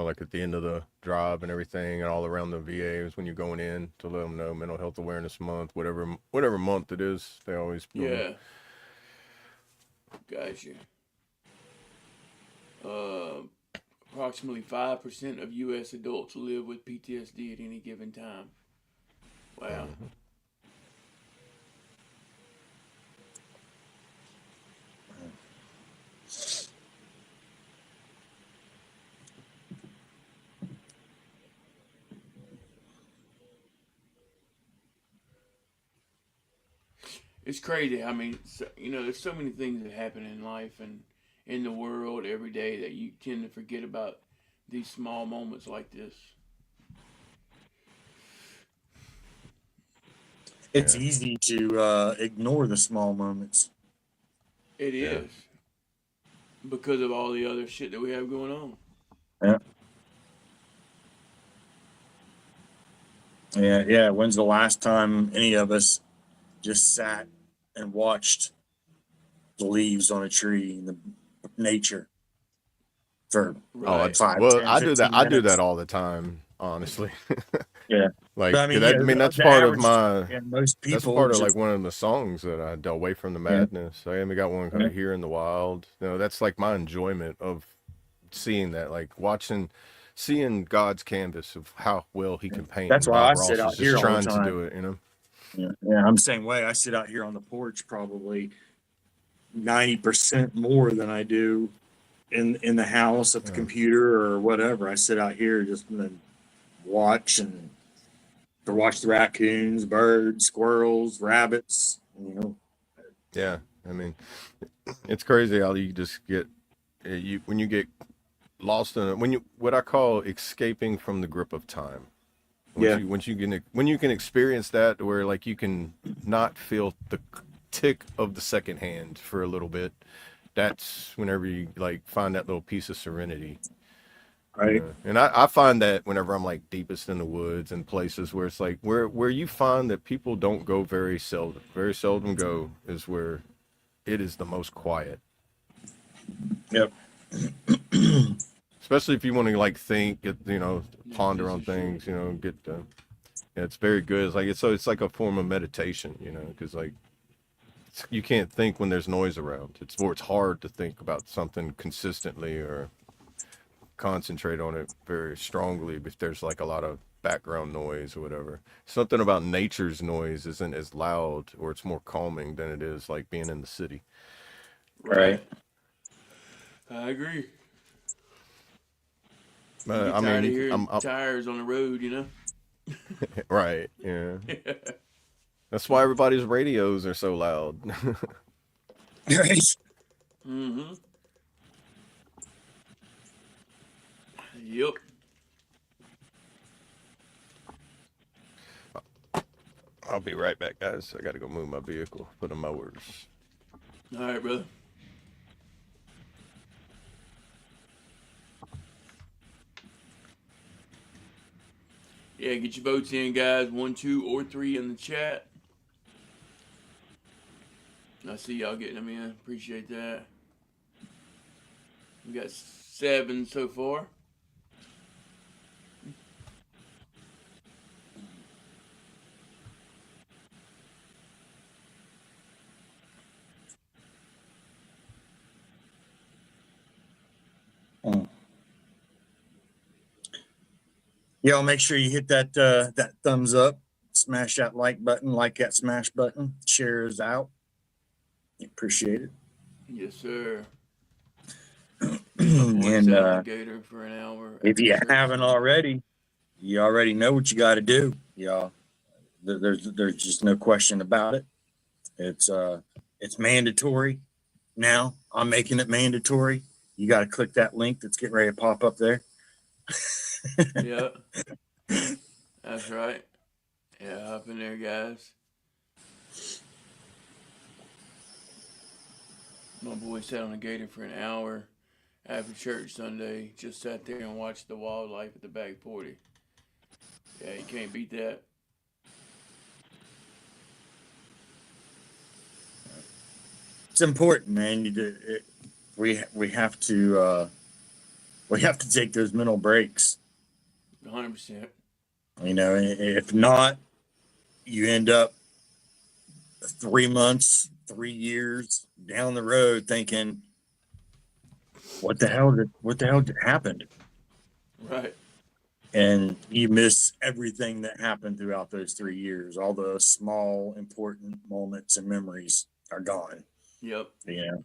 like at the end of the drive and everything, and all around the VAs when you're going in to let them know Mental Health Awareness Month, whatever month it is, they always put them. Yeah, gotcha. Uh, Approximately 5% of U.S. adults live with PTSD at any given time. Wow. Mhm. It's crazy. I mean, there's so many things that happen in life and in the world every day that you tend to forget about these small moments like this. It's Yeah, easy to ignore the small moments. It yeah, is because of all the other shit that we have going on. Yeah. Yeah. Yeah. When's the last time any of us just sat and watched the leaves on a tree and the nature for Oh, Right. five, well, 10, I do that. 15 I do minutes? that all the time, honestly. Yeah. But Like I mean, that. yeah, I mean, that's the part of average, my. yeah, most That's people part of like just, one of the songs that I do Away from the yeah, Madness. I even got one yeah. called Here in the Wild. That's like my enjoyment of seeing that, like seeing God's canvas of how well he can paint, That's and why Bob I sit Ross is out just here all the trying to time. do it. Yeah. Yeah. I'm the same way. I sit out here on the porch probably 90% more than I do in the house at the Yeah. computer or whatever. I sit out here just and then watch and or watch the raccoons, birds, squirrels, rabbits. Yeah. I mean, it's crazy how you just get you when you get lost in it, when you what I call escaping from the grip of time. Yeah. When you can experience that where like you can not feel the tick of the second hand for a little bit, that's whenever you like find that little piece of serenity. Right. And I find that whenever I'm like deepest in the woods and places where it's like where you find that people don't go very seldom go is where it is the most quiet. Yep. Especially if you want to like think, Yeah, ponder this on is true. things, get yeah, it's very good. It's like a form of meditation, because like you can't think when there's noise around. It's hard to think about something consistently or concentrate on it very strongly if there's like a lot of background noise or whatever. Something about nature's noise isn't as loud or it's more calming than it is like being in the city. Right. Right. I agree. You get I mean, tired of hearing tires on the road, Right. Yeah. That's why everybody's radios are so loud. Right. Mm-hmm. Yep. I'll be right back, guys. I gotta go move my vehicle, put in my orders. All right, brother. Yeah, get your votes in, guys. 1, 2, or 3 in the chat. I see y'all getting them in. Appreciate that. We got 7 so far. Y'all make sure you hit that thumbs up, smash that like button, like that smash button, share us out. Appreciate it. Yes, sir. And alligator for an hour. if you after church. haven't already, you already know what you got to do, y'all. There's just no question about it. It's mandatory now. I'm making it mandatory. You got to click that link that's getting ready to pop up there. Yeah. That's right. Yeah, hop in there, guys. My boy sat on a gator for an hour after church Sunday. Just sat there and watched the wildlife at the back 40. Yeah, you can't beat that. It's important, man. We have to take those mental breaks. 100%. You know, if not, you end up 3 months, 3 years down the road thinking, what the hell happened? Right. And you miss everything that happened throughout those 3 years. All the small, important moments and memories are gone. Yep. You know,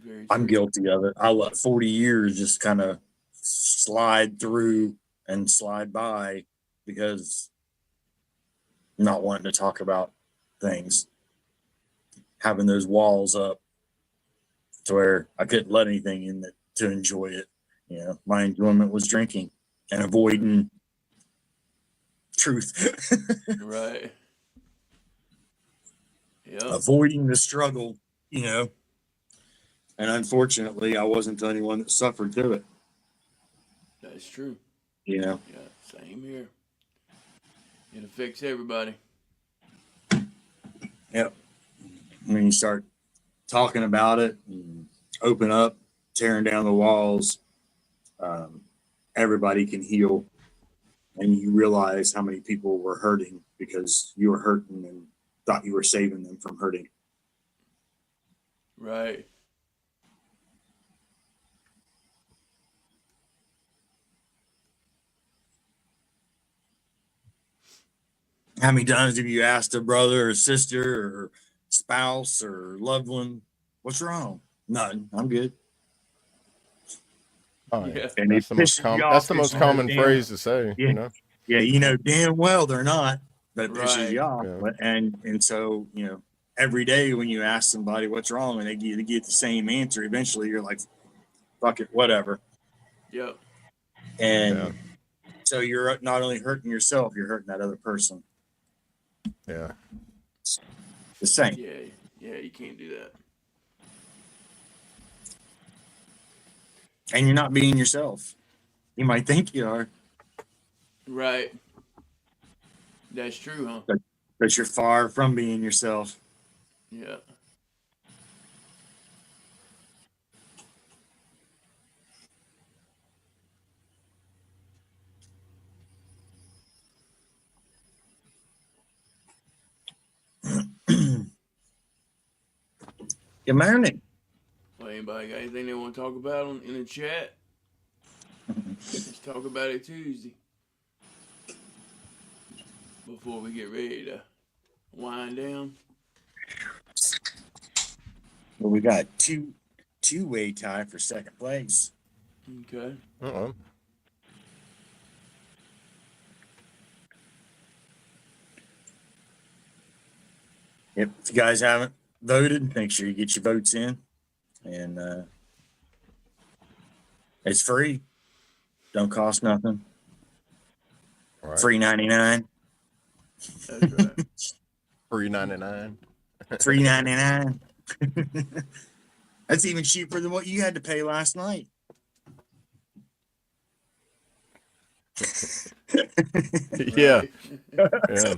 Very true. I'm guilty of it. I let 40 years just kind of slide through and slide by because I'm not wanting to talk about things. Having those walls up to where I couldn't let anything in it to enjoy it. You know, my enjoyment was drinking and avoiding truth. Right. Yep. Avoiding the struggle, you know. And unfortunately, I wasn't the only one that suffered through it. That's true. You know. Yeah, same here. It affects everybody. Yep. When you start talking about it and open up, tearing down the walls, everybody can heal. And you realize how many people were hurting because you were hurting and thought you were saving them from hurting. Right. How many times have you asked a brother or sister or spouse or loved one, what's wrong? Nothing. I'm good. Fine. Yeah. And That's the most common. That's the most common phrase to say. Yeah. You know. Yeah, you know damn well they're not, but it pisses Right. you off. Yeah. And so, you know, every day when you ask somebody what's wrong and they get the same answer, eventually you're like, fuck it, whatever. Yep. And so you're not only hurting yourself, you're hurting that other person. Yeah. The same. Yeah, you can't do that. And you're not being yourself. You might think you are, Right. That's true, huh? but you're far from being yourself. Yeah. Good morning. Well, anybody got anything they want to talk about in the chat? Let's talk about it Tuesday. Before we get ready to wind down. Well, we got two-way tie for second place. Okay. Uh-oh. If you guys haven't voted, make sure you get your votes in. And it's free. Don't cost nothing. All right. Free 99. That's right. Free 99. Free 99. That's even cheaper than what you had to pay last night. Yeah. Right. Yeah.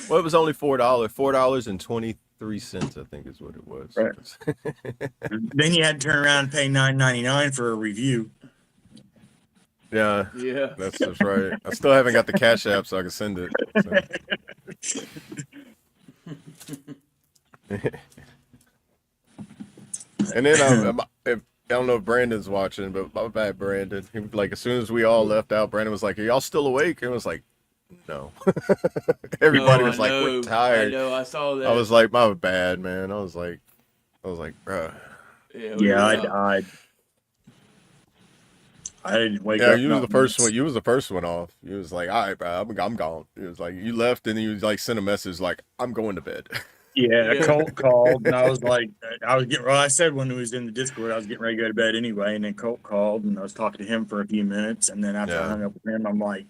Well, it was only $4. $4.23, I think is what it was. Right. Then you had to turn around and pay $9.99 for a review. Yeah. Yeah. That's right. I still haven't got the Cash App, so I can send it. So. And then I don't know if Brandon's watching, but my bad, Brandon. He was like, as soon as we all left out, Brandon was like, "Are y'all still awake?" And I was like, "No." Everybody was like, "We're tired." I know. I saw that. I was like, "My bad, man." I was like, "Bruh." Yeah. I didn't wake Yeah, up. you was the nothing. first one. You was the first one off. You was like, "All right, bro, I'm gone." It was like you left, and then you like sent a message like, "I'm going to bed." Yeah, Yeah. Colt called, and I was like, I said when it was in the Discord, I was getting ready to go to bed anyway, and then Colt called, and I was talking to him for a few minutes, and then after I Yeah. hung up with him, I'm like,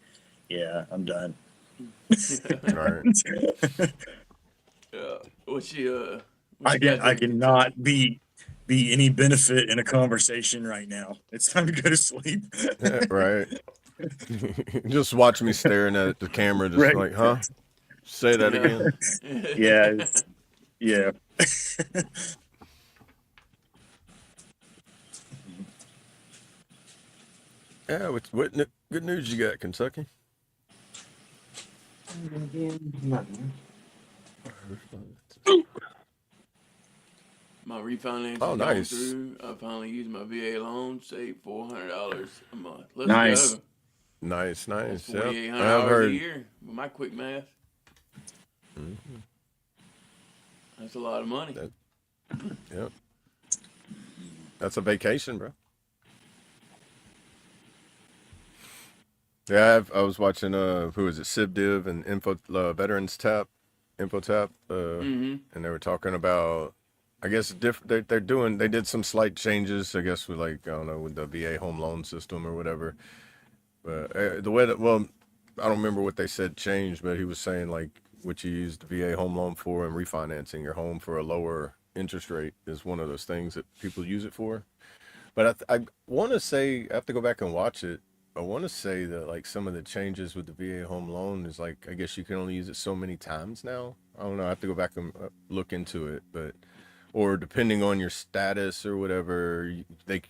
yeah, I'm done. Right. What you I got there, cannot be any benefit in a conversation right now. It's time to go to sleep. Right. Just watch me staring at the camera, just Right. like, huh? Say that again. Yeah, yeah. Yeah. What good news you got, Kentucky? My refinance Oh, is nice. going through. I finally used my VA loan, saved $400 a month. Let's Nice. go. Nice. That's Yep. 4,800 I've hours heard. a year with my quick math. Mhm. That's a lot of money. Yep. That's a vacation, bro. Yeah, I was watching who is it, CivDiv and Veterans Tap, InfoTap, Mm-hmm. and they were talking about, I guess they did some slight changes, I guess, with like, I don't know, with the VA home loan system or whatever. But the way that, well, I don't remember what they said changed, but he was saying like what you use the VA home loan for and refinancing your home for a lower interest rate is one of those things that people use it for. But I want to say, I have to go back and watch it. I want to say that like some of the changes with the VA home loan is like, I guess you can only use it so many times now. I don't know. I have to go back and look into it, but or depending on your status or whatever, like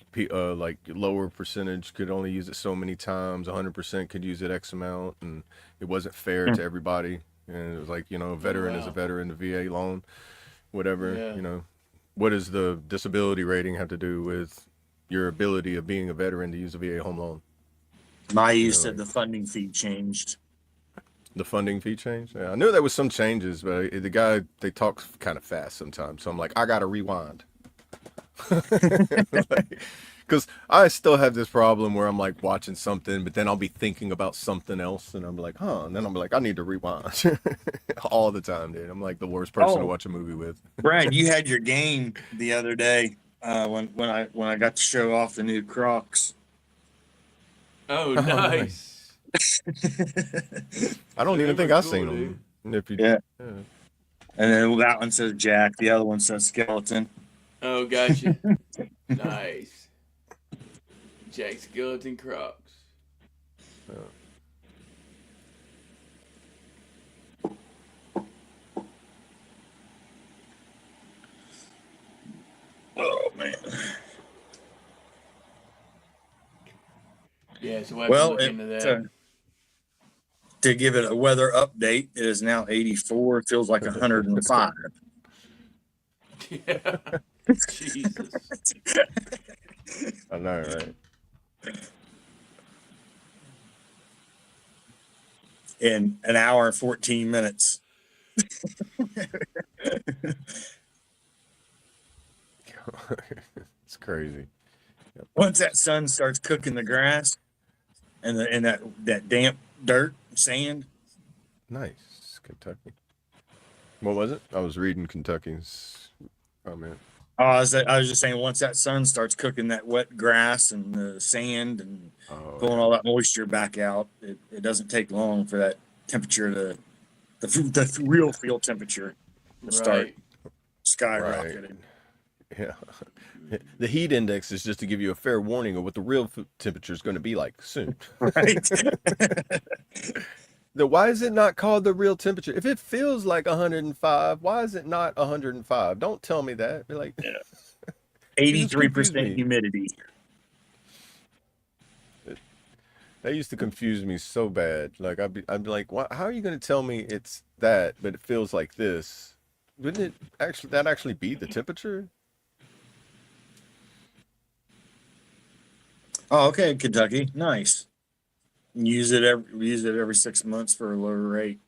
lower percentage could only use it so many times. 100% could use it X amount, and it wasn't fair to everybody. And it was like, a veteran is a Wow. veteran. The VA loan, whatever. Yeah. What does the disability rating have to do with your ability of being a veteran to use a VA home loan? Maya said the funding fee changed. The funding fee change? Yeah, I knew there was some changes, but the guy, they talk kind of fast sometimes. So I'm like, I got to rewind. Because I still have this problem where I'm like watching something, but then I'll be thinking about something else, and I'm like, huh? And then I'll be like, I need to rewind all the time, dude. I'm like the worst person to watch a movie with. Brad, you had your game the other day when I got to show off the new Crocs. Oh, nice. I don't even think Super I've cool, seen dude. them. If you, Yeah. And then that one says Jack, the other one says Skeleton. Oh, gotcha. Nice. Jack Skeleton Crocs. Oh man. Yeah, so we'll have to Well, look into that. to give it a weather update, it is now 84. It feels like 105. Yeah. Jesus. I know, right? In an hour and 14 minutes. It's crazy. Once that sun starts cooking the grass and that damp dirt, sand. Nice, Kentucky. What was it? I was reading Kentucky's comment. I was just saying, once that sun starts cooking that wet grass and the sand and Oh pulling yeah. all that moisture back out, it doesn't take long for that temperature to the real field temperature to start Right. Right. skyrocketing. Yeah. The heat index is just to give you a fair warning of what the real temperature is going to be like soon. Right. Why is it not called the real temperature? If it feels like 105, why is it not 105? Don't tell me that. Be like, you just confuse 83% me. humidity. That used to confuse me so bad. Like I'd be like, "What? How are you going to tell me it's that, but it feels like this? Wouldn't it actually be the temperature?" Oh, okay, Kentucky. Nice. Use it every 6 months for a lower rate.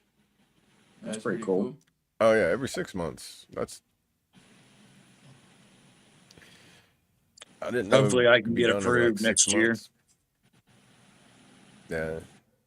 That's pretty cool. Oh yeah, every 6 months. I didn't know Hopefully it I could can be get done every like approved six next year. months. Yeah.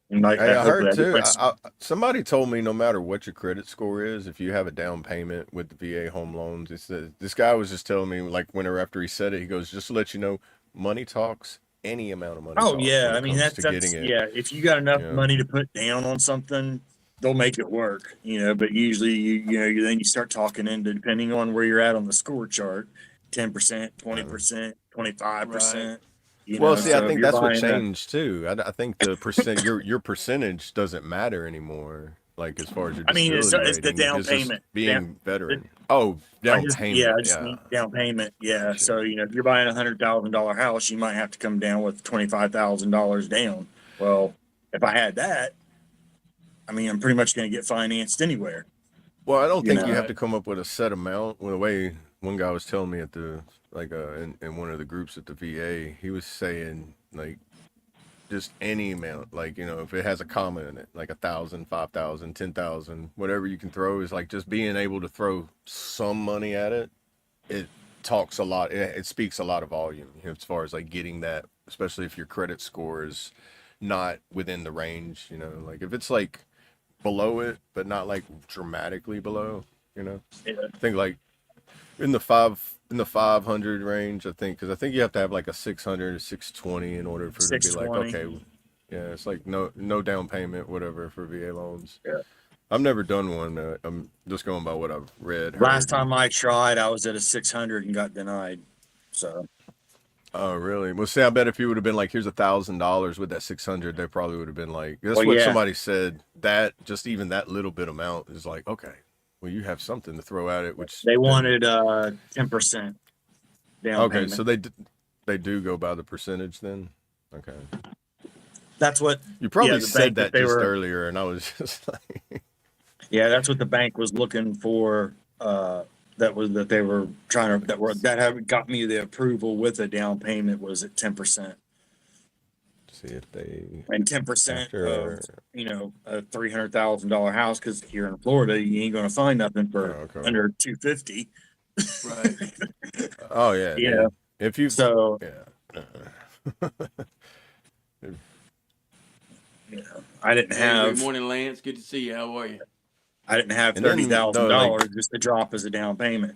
And like Hey, I hopefully heard I get too. my Somebody told me no matter what your credit score is, if you have a down payment with the VA home loans, it's this guy was just telling me like whenever after he said it, he goes, just to let you know, money talks. Any amount of money Oh talks yeah, when I it mean comes to getting that's it. yeah. If you got enough You know. money to put down on something, they'll make it work. But usually then you start talking into depending on where you're at on the score chart, 10%, 20%, Right. 25%. Well, see, I So if think you're that's what buying a changed too. I think the your percentage doesn't matter anymore. Like as far as your I mean, disability it's the rating, down it's just payment. being veteran. Oh, down I payment. just Yeah. need down payment. Yeah. Gotcha. So, if you're buying $100,000 house, you might have to come down with $25,000 down. Well, if I had that, I mean, I'm pretty much going to get financed anywhere. Well, I don't You think you know, have to come up with a set amount. Well, the way one guy was telling me at the in one of the groups at the VA, he was saying like just any amount, like if it has a comma in it, like 1,000, 5,000, 10,000, whatever you can throw is like just being able to throw some money at it. It talks a lot. It speaks a lot of volume as far as like getting that, especially if your credit score is not within the range. Like if it's like below it, but not like dramatically below. yeah, I think like in the 500 range. I think because I think you have to have like a 600 or 620 in order for it to be like 620. okay, yeah, it's like no down payment, whatever for VA loans. Yeah. I've never done one. I'm just going by what I've read, Last heard. time I tried, I was at a 600 and got denied. So, Oh, really? Well, see, I bet if you would have been like, here's $1,000 with that 600, they probably would have been like, that's well, what yeah, somebody said. That just even that little bit amount is like, okay, well, you have something to throw at it, which they then, wanted 10% down okay, so payment. they do go by the percentage then. Okay, That's what, you yeah, probably the said bank that that they just were, earlier, and I was just like, yeah, that's what the bank was looking for. That they were trying to that have got me the approval with a down payment was at 10%. see if they And 10% of after. a $300,000 house, because here in Florida you ain't gonna find nothing Oh, for okay. under 250. Right. Oh yeah, you know if you, so yeah. I didn't Hey, good have morning, Lance. Good to see you. How are you? And then no, like $30,000 just to drop as a down payment.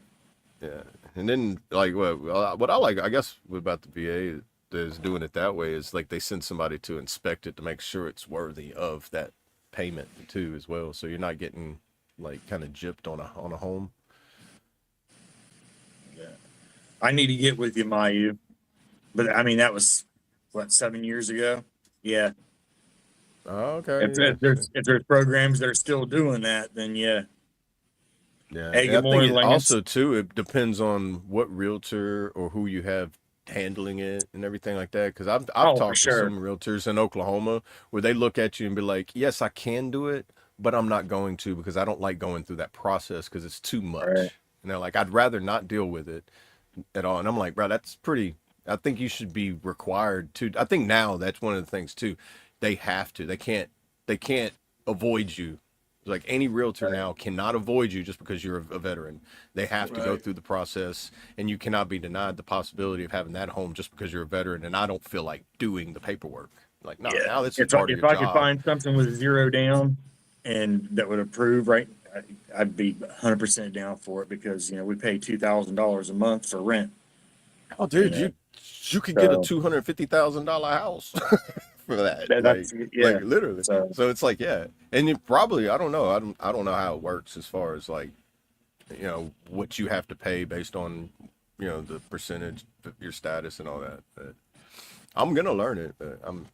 yeah, and then like what I like, I guess, about the VA is doing it that way is like they send somebody to inspect it to make sure it's worthy of that payment too as well. So you're not getting like kind of gypped on a home. Yeah. I need to get with you, Mayu. But I mean that was what, 7 years ago? Yeah. Oh, okay, If there's programs that are still doing that, then yeah. yeah. Hey, And I good think morning, it Lance. also too it depends on what realtor or who you have handling it and everything like that. Because I've Oh, for talked to sure. some realtors in Oklahoma where they look at you and be like, yes, I can do it, but I'm not going to because I don't like going through that process because it's too Right. much. And they're like, I'd rather not deal with it at all. And I'm like, bro, that's pretty. I think you should be required to. I think now that's one of the things too. They have to. They can't. They can't avoid you. Like any realtor Right. now cannot avoid you just because you're a veteran. They have to go Right. through the process, and you cannot be denied the possibility of having that home just because you're a veteran. And I don't feel like doing the paperwork. Like, no, Yeah. now this is If I, part of if your I could job. find something with zero down and that would approve, right, I'd be 100% down for it because we pay $2,000 a month for rent. Oh, dude, Yeah. you could get a So $250,000 house for that, that's like yeah. literally. So So it's like, yeah, and you probably, I don't know, I don't know how it works as far as like, what you have to pay based on, the percentage of your status and all that. But I'm gonna learn it, but I'm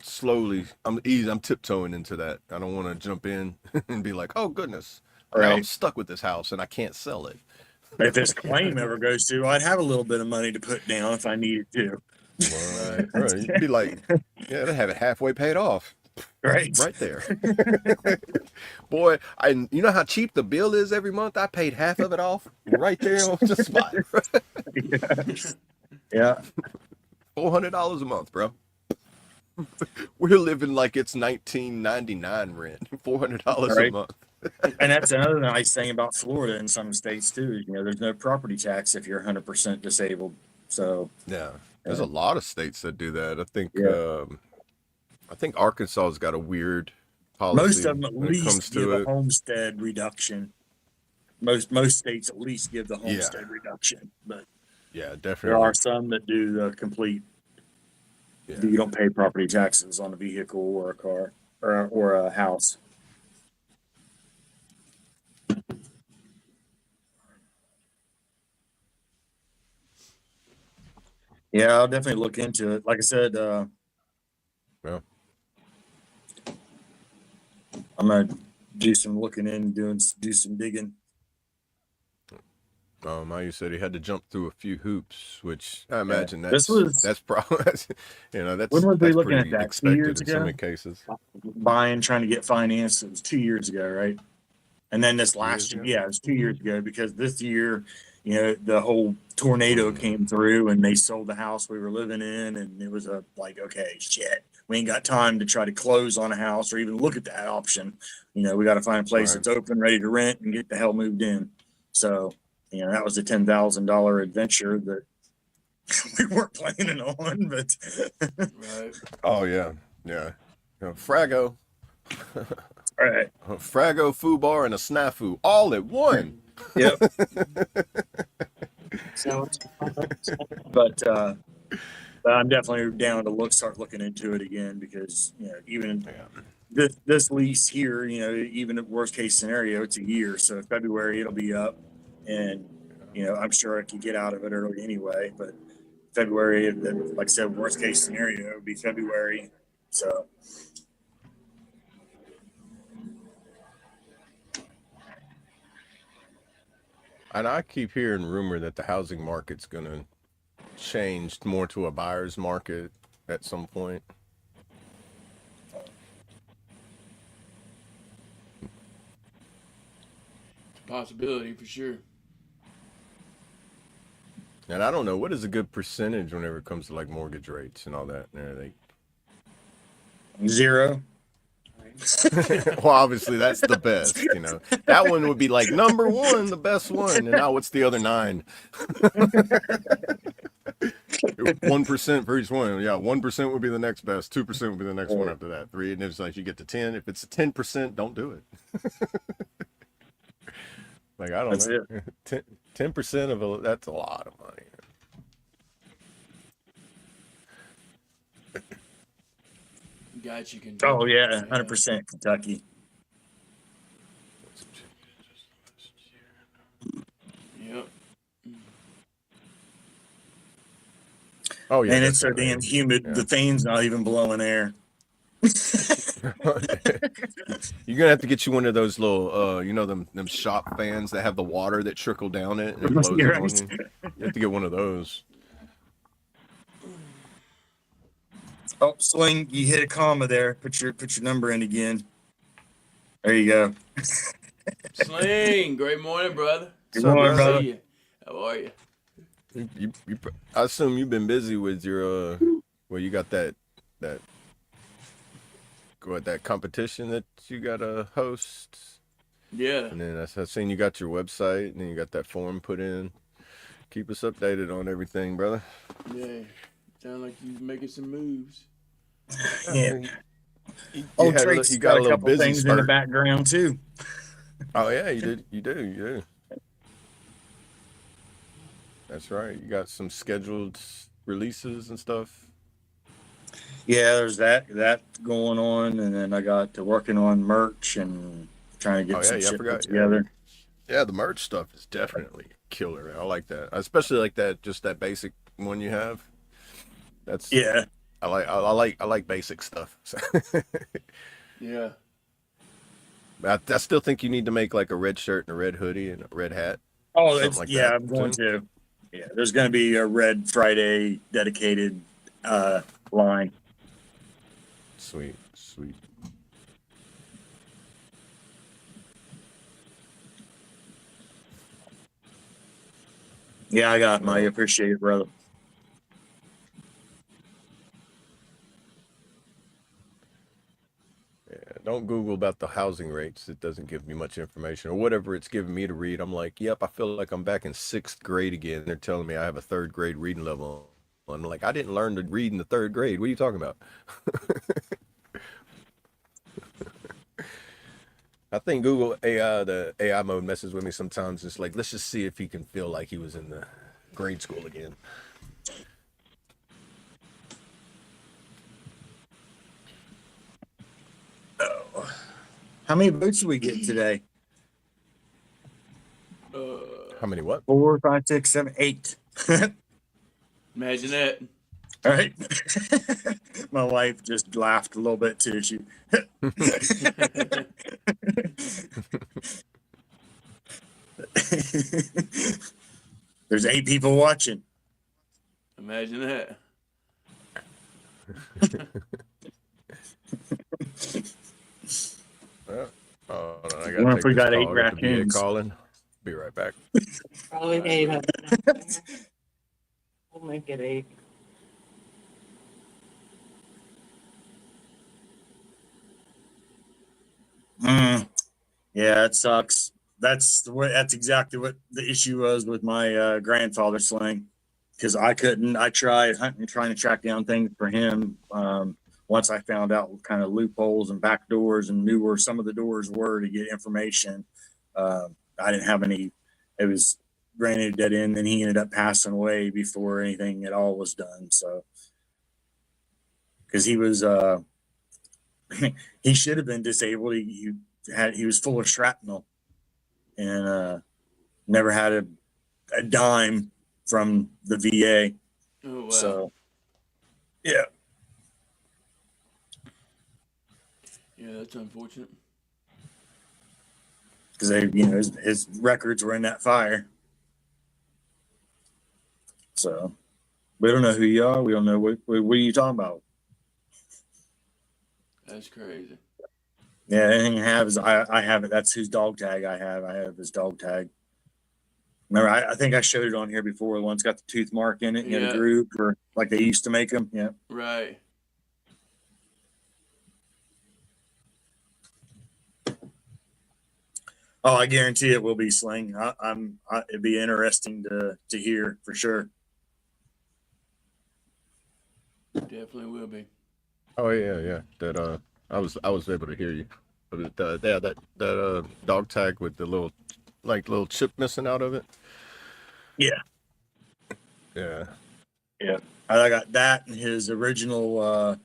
slowly, I'm tiptoeing into that. I don't want to jump in and be like, oh goodness, now I'm right. stuck with this house and I can't sell it. If this claim ever goes through, I'd have a little bit of money to put down if I needed to. Right, right. You'd be like, yeah, they have it halfway paid off. Right. Right there. Boy, you know how cheap the bill is every month? I paid half of it off right there on the spot. Yeah. $400 a month, bro. We're living like it's 1999 rent. $400 a Right. month. And that's another nice thing about Florida in some states too. There's no property tax if you're 100% disabled. So Yeah. There's a lot of states that do that. yeah, I think Arkansas's got a weird most policy of them at when it comes least give to a it. homestead reduction. Most states at least give the Yeah. homestead reduction, but Yeah, there definitely. are some that do the complete. Yeah. You don't pay property taxes on a vehicle or a car or a house. Yeah, I'll definitely look into it. Like I said, Well, I'm gonna do some looking in, do some digging. how you said he had to jump through a few hoops, which I Yeah. imagine This was that's probably when was we that's looking at pretty that? 2 expected years in so ago? many cases. Trying to get financed. It was 2 years ago, right? And then this 2 years last year, ago? yeah, it was 2 years ago because this year, the whole tornado came through and they sold the house we were living in, and it was okay, shit, we ain't got time to try to close on a house or even look at that option. We got to find a place Right. that's open, ready to rent, and get the hell moved in. So, that was a $10,000 adventure that we weren't planning on, but Right. Oh yeah, yeah. Frago, all right, Frago, Fubar, and a snafu all at one. yep. But I'm definitely down to start looking into it again because even this lease here, even at worst case scenario, it's a year. So February it'll be up, and I'm sure I can get out of it early anyway. But February, like I said, worst case scenario would be February. So And I keep hearing rumor that the housing market's gonna change more to a buyer's market at some point. It's a possibility for sure. And I don't know what is a good percentage whenever it comes to like mortgage rates and all that. They 0. well, obviously that's the best, That one would be like number one, the best one. And now what's the other 9? 1% for each one. Yeah, 1% would be the next best. 2% would be the next one after that. 3, and it's like you get to 10. If it's 10%, don't do it. Like I don't That's know. 10% of that's a lot of money. Got you. Oh yeah, 100% Kentucky. Yep. Oh yeah, And it's so definitely. damn humid. Yeah. The fan's not even blowing air. You're gonna have to get you one of those little, them shop fans that have the water that trickle down it and it blows it on you. You have to get one of those. Oh, Sling, you hit a comma there. Put your number in again. There you go. Sling, great morning, brother. Good So, morning, brother, brother. See ya. How are you? I assume you've been busy with your, you got that competition that you got to host, Yeah. and then I've seen you got your website, and then you got that form put in. Keep us updated on everything, brother. Yeah. Sound like you making some moves. Yeah. You Old Trace got a little couple busy things in the spurt. background too. Oh yeah, you do. That's right. You got some scheduled releases and stuff. Yeah, there's that going on, and then I got to working on merch and trying to Oh get yeah, some yeah, I shit put forgot. Yeah, together. yeah. The merch stuff is definitely killer. I like that, especially like that, just that basic one you have. That's Yeah. I like basic stuff. So, Yeah. I still think you need to make like a red shirt and a red hoodie and a red hat, Oh, something it's like yeah. that I'm going soon. to. Yeah, there's going to be a Red Friday dedicated uh line. Sweet, sweet. Yeah, I got my Well, appreciate it, brother. yeah, don't Google about the housing rates. It doesn't give me much information or whatever it's giving me to read. I'm like, yep, I feel like I'm back in sixth grade again. They're telling me I have a third grade reading level. I'm like, I didn't learn to read in the third grade. What are you talking about? I think Google AI, the AI mode messes with me sometimes. It's like, let's just see if he can feel like he was in the grade school again. How many boots did we get today? How many what? 4, 5, 6, 7, 8. Imagine that. All right. My wife just laughed a little bit too. She. There's 8 people watching. Imagine that. Well, I gotta What if take we this got 8 call. I got the VA raccoons? calling. Be right back. Probably Right, eight bro. of them. We'll make it eight. Mm, yeah, it sucks. That's exactly what the issue was with my grandfather sling, because I couldn't. I tried hunting, trying to track down things for him. Once I found out what kind of loopholes and back doors and knew where some of the doors were to get information, I didn't have any. It was granted dead end. Then he ended up passing away before anything at all was done. So because he was he should have been disabled. He was full of shrapnel and never had a dime from the VA. Oh wow. So yeah, Yeah, that's unfortunate. because his records were in that fire. So we don't know who you are. We don't know what are you talking about. That's crazy. Yeah, anything I have is I have it. That's whose dog tag I have. I have his dog tag. Remember, I think I showed it on here before. The one's got the tooth mark in it. You know, the Yeah. groove, or like they used to make them. Yeah. Right. Oh, I guarantee it will be Sling. It'd be interesting to hear for sure. Definitely will be. Oh yeah, yeah. That I was able to hear you. But yeah, that dog tag with the little chip missing out of it. Yeah, Yeah. yeah. I got that and his original.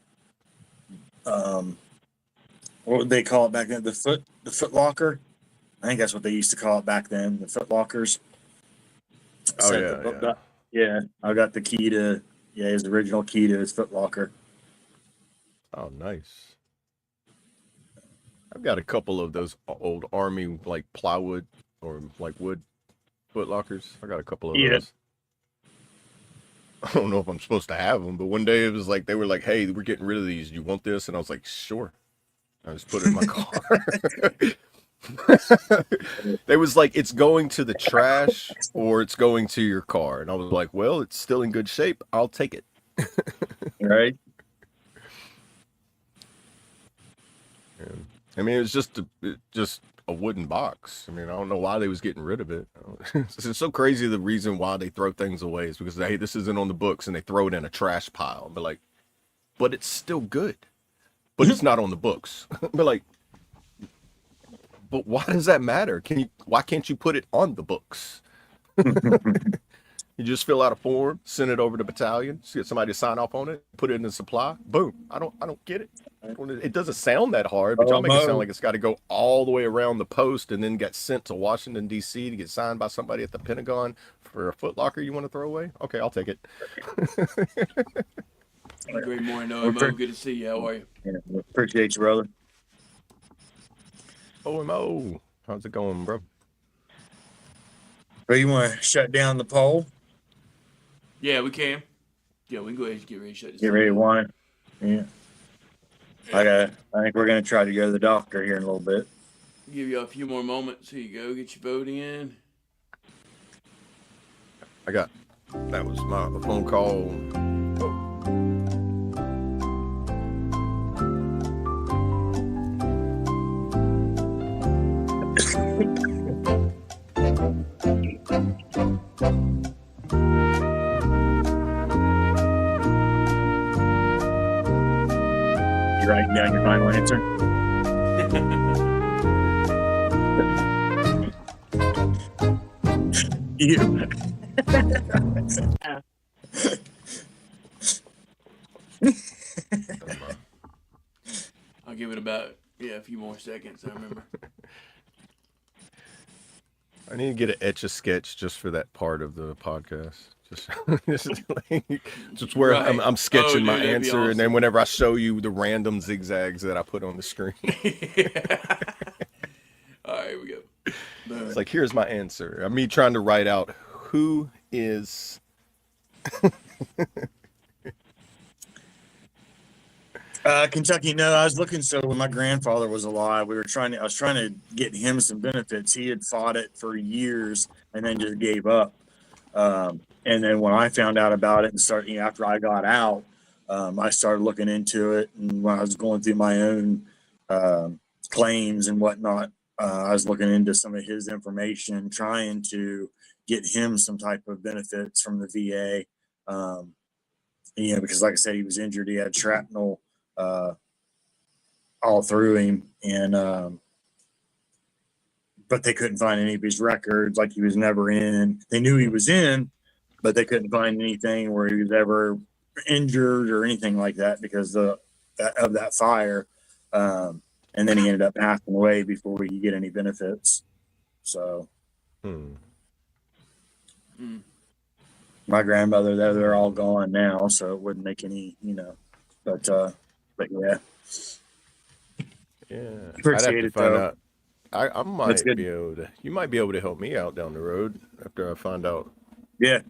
What would they call it back then? The foot locker. I think that's what they used to call it back then. The foot lockers. Oh Set yeah, yeah. yeah. I got the key to his original key to his foot locker. Oh nice. I've got a couple of those old army like plywood or like wood foot lockers. I got a couple of Yeah. those. I don't know if I'm supposed to have them, but one day it was like they were like, "Hey, we're getting rid of these. You want this?" And I was like, "Sure." I just put it in my car. They was like, "It's going to the trash or it's going to your car," and I was like, "Well, it's still in good shape. I'll take it." Right. And, I mean, it was just a wooden box. I mean, I don't know why they was getting rid of it. It's so crazy. The reason why they throw things away is because hey, this isn't on the books, and they throw it in a trash pile. But like, but it's still good. But it's not on the books. But like, But why does that matter? Why can't you put it on the books? You just fill out a form, send it over to battalion, get somebody to sign off on it, put it in the supply. Boom. I don't get it. It doesn't sound that hard, but y'all make it sound like it's got to go all the way around the post and then get sent to Washington, D.C. to get signed by somebody at the Pentagon for a Foot Locker you want to throw away. Okay, I'll take it. Great morning, Mo. Good to see you. How are you? Yeah, appreciate you, brother. OMO. How's it going, bro? So you want to shut down the poll? Yeah, we can. Yeah, we can go ahead and get ready to shut this Get down. ready to wine? Yeah. I think we're going to try to go to the doctor here in a little bit. Give you a few more moments. Here you go. Get your vote in. That was my phone call. You writing down your final answer? You. I'll give it about a few more seconds. I remember. I need to get an Etch-a-Sketch just for that part of the podcast. Just where Right. I'm sketching my that'd be answer, awesome. and then whenever I show you the random zigzags that I put on the screen, All right, here we go. Boom. it's like, here's my answer. Me trying to write out who is. Kentucky, no, I was looking. So when my grandfather was alive, I was trying to get him some benefits. He had fought it for years and then just gave up. And then when I found out about it and started, after I got out, I started looking into it. And when I was going through my own claims and whatnot, I was looking into some of his information, trying to get him some type of benefits from the VA. Because like I said, he was injured. He had shrapnel all through him, and but they couldn't find any of his records. Like, he was never in. They knew he was in, but they couldn't find anything where he was ever injured or anything like that because of that fire. And then he ended up passing away before we could get any benefits. So my grandmother, they're all gone now, so it wouldn't make any, but yeah. Yeah, Appreciate I'd have to it, find though. out. I might That's good. be able to. You might be able to help me out down the road after I find out. Yeah.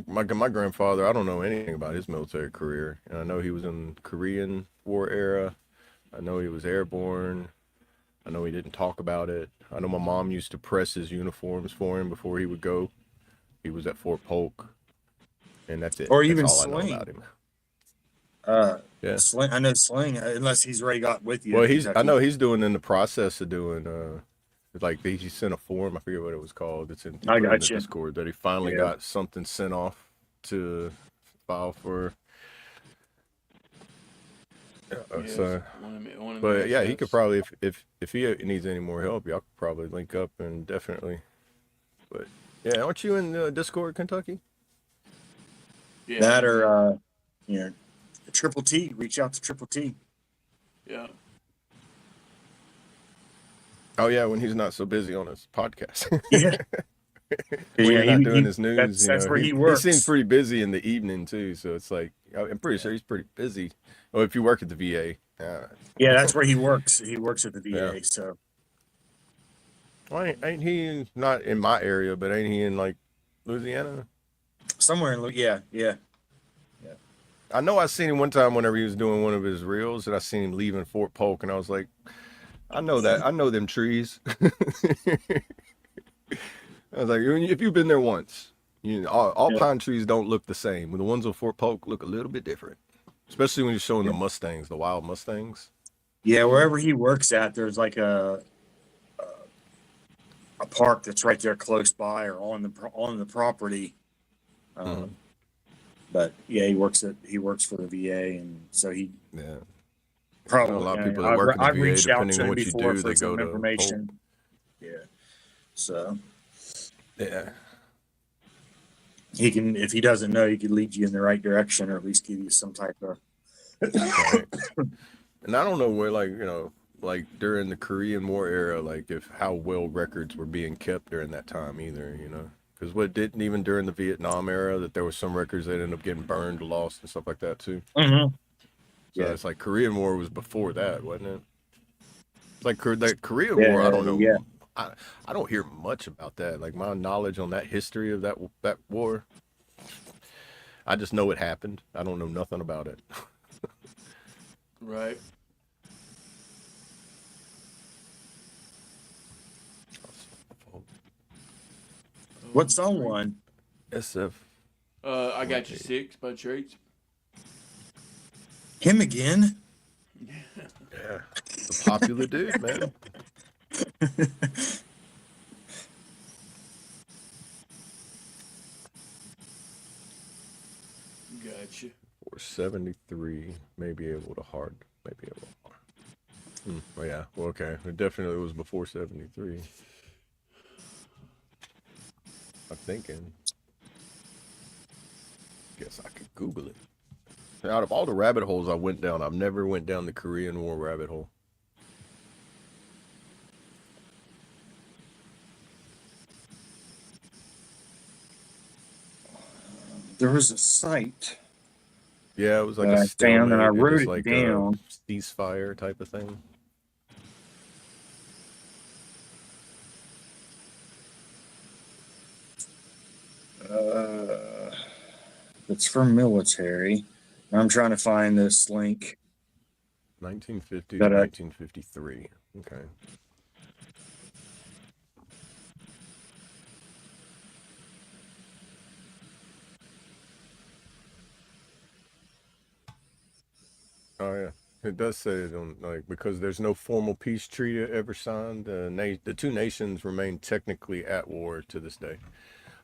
My grandfather, I don't know anything about his military career, and I know he was in Korean War era. I know he was airborne. I know he didn't talk about it. I know my mom used to press his uniforms for him before he would go. He was at Fort Polk, and that's it. Or That's even all I know Sling. about him. Yeah. Sling, I know Sling, unless he's already got with you. Well, I know he's in the process of doing like he sent a form, I forget what it was called. It's in, I got the you. Discord that he finally got something sent off to file for. So, but yeah, he could probably, if he needs any more help, y'all could probably link up and definitely. But yeah, aren't you in Discord, Kentucky? Yeah. That or Triple T. Reach out to Triple T. Yeah. Oh yeah, when he's not so busy on his podcast. Yeah. When he's not doing his news, That's where he works. He seems pretty busy in the evening too, so it's like I'm pretty sure he's pretty busy. Oh, if you work at the VA. Yeah, that's where he works. He works at the VA. Yeah. So. Well, ain't he not in my area, but ain't he in like Louisiana? Somewhere in yeah. I know I seen him one time whenever he was doing one of his reels, and I seen him leaving Fort Polk, and I was like, I know that. I know them trees. I was like, if you've been there once, all pine trees don't look the same. The ones on Fort Polk look a little bit different, especially when you're showing the Mustangs, the wild Mustangs. Yeah, wherever he works at, there's like a park that's right there close by or on the property. But yeah, he works for the VA, and so he Yeah. probably A lot of people that work in the VA, reached out depending to on him what you before do, for they go some to information. So Yeah. he can, if he doesn't know, he could lead you in the right direction, or at least give you some type of. Right. And I don't know where, like during the Korean War era, like if how well records were being kept during that time either, because what didn't even during the Vietnam era that there was some records that ended up getting burned, lost, and stuff like that too. Mm-hmm. So Yeah. it's like Korean War was before that, wasn't it? It's like that Korean War. I Yeah, don't know. yeah. I don't hear much about that. Like my knowledge on that history of that war, I just know it happened. I don't know nothing about it. Right. What song won? SF. I got you 6 by Traits. Him again? Yeah, the popular dude, man. Gotcha. Or 73, maybe able to hard, maybe able. Oh yeah, well, okay. It definitely was before 73. I'm thinking. Guess I could Google it. Out of all the rabbit holes I went down, I've never went down the Korean War rabbit hole. There was a site. Yeah, it was like that a I found, and I stalemate. It wrote was it like down. a ceasefire type of thing. It's for military. I'm trying to find this link. 1950 to That I- 1953. Okay. Oh yeah, it does say it on like because there's no formal peace treaty ever signed. The two nations remain technically at war to this day.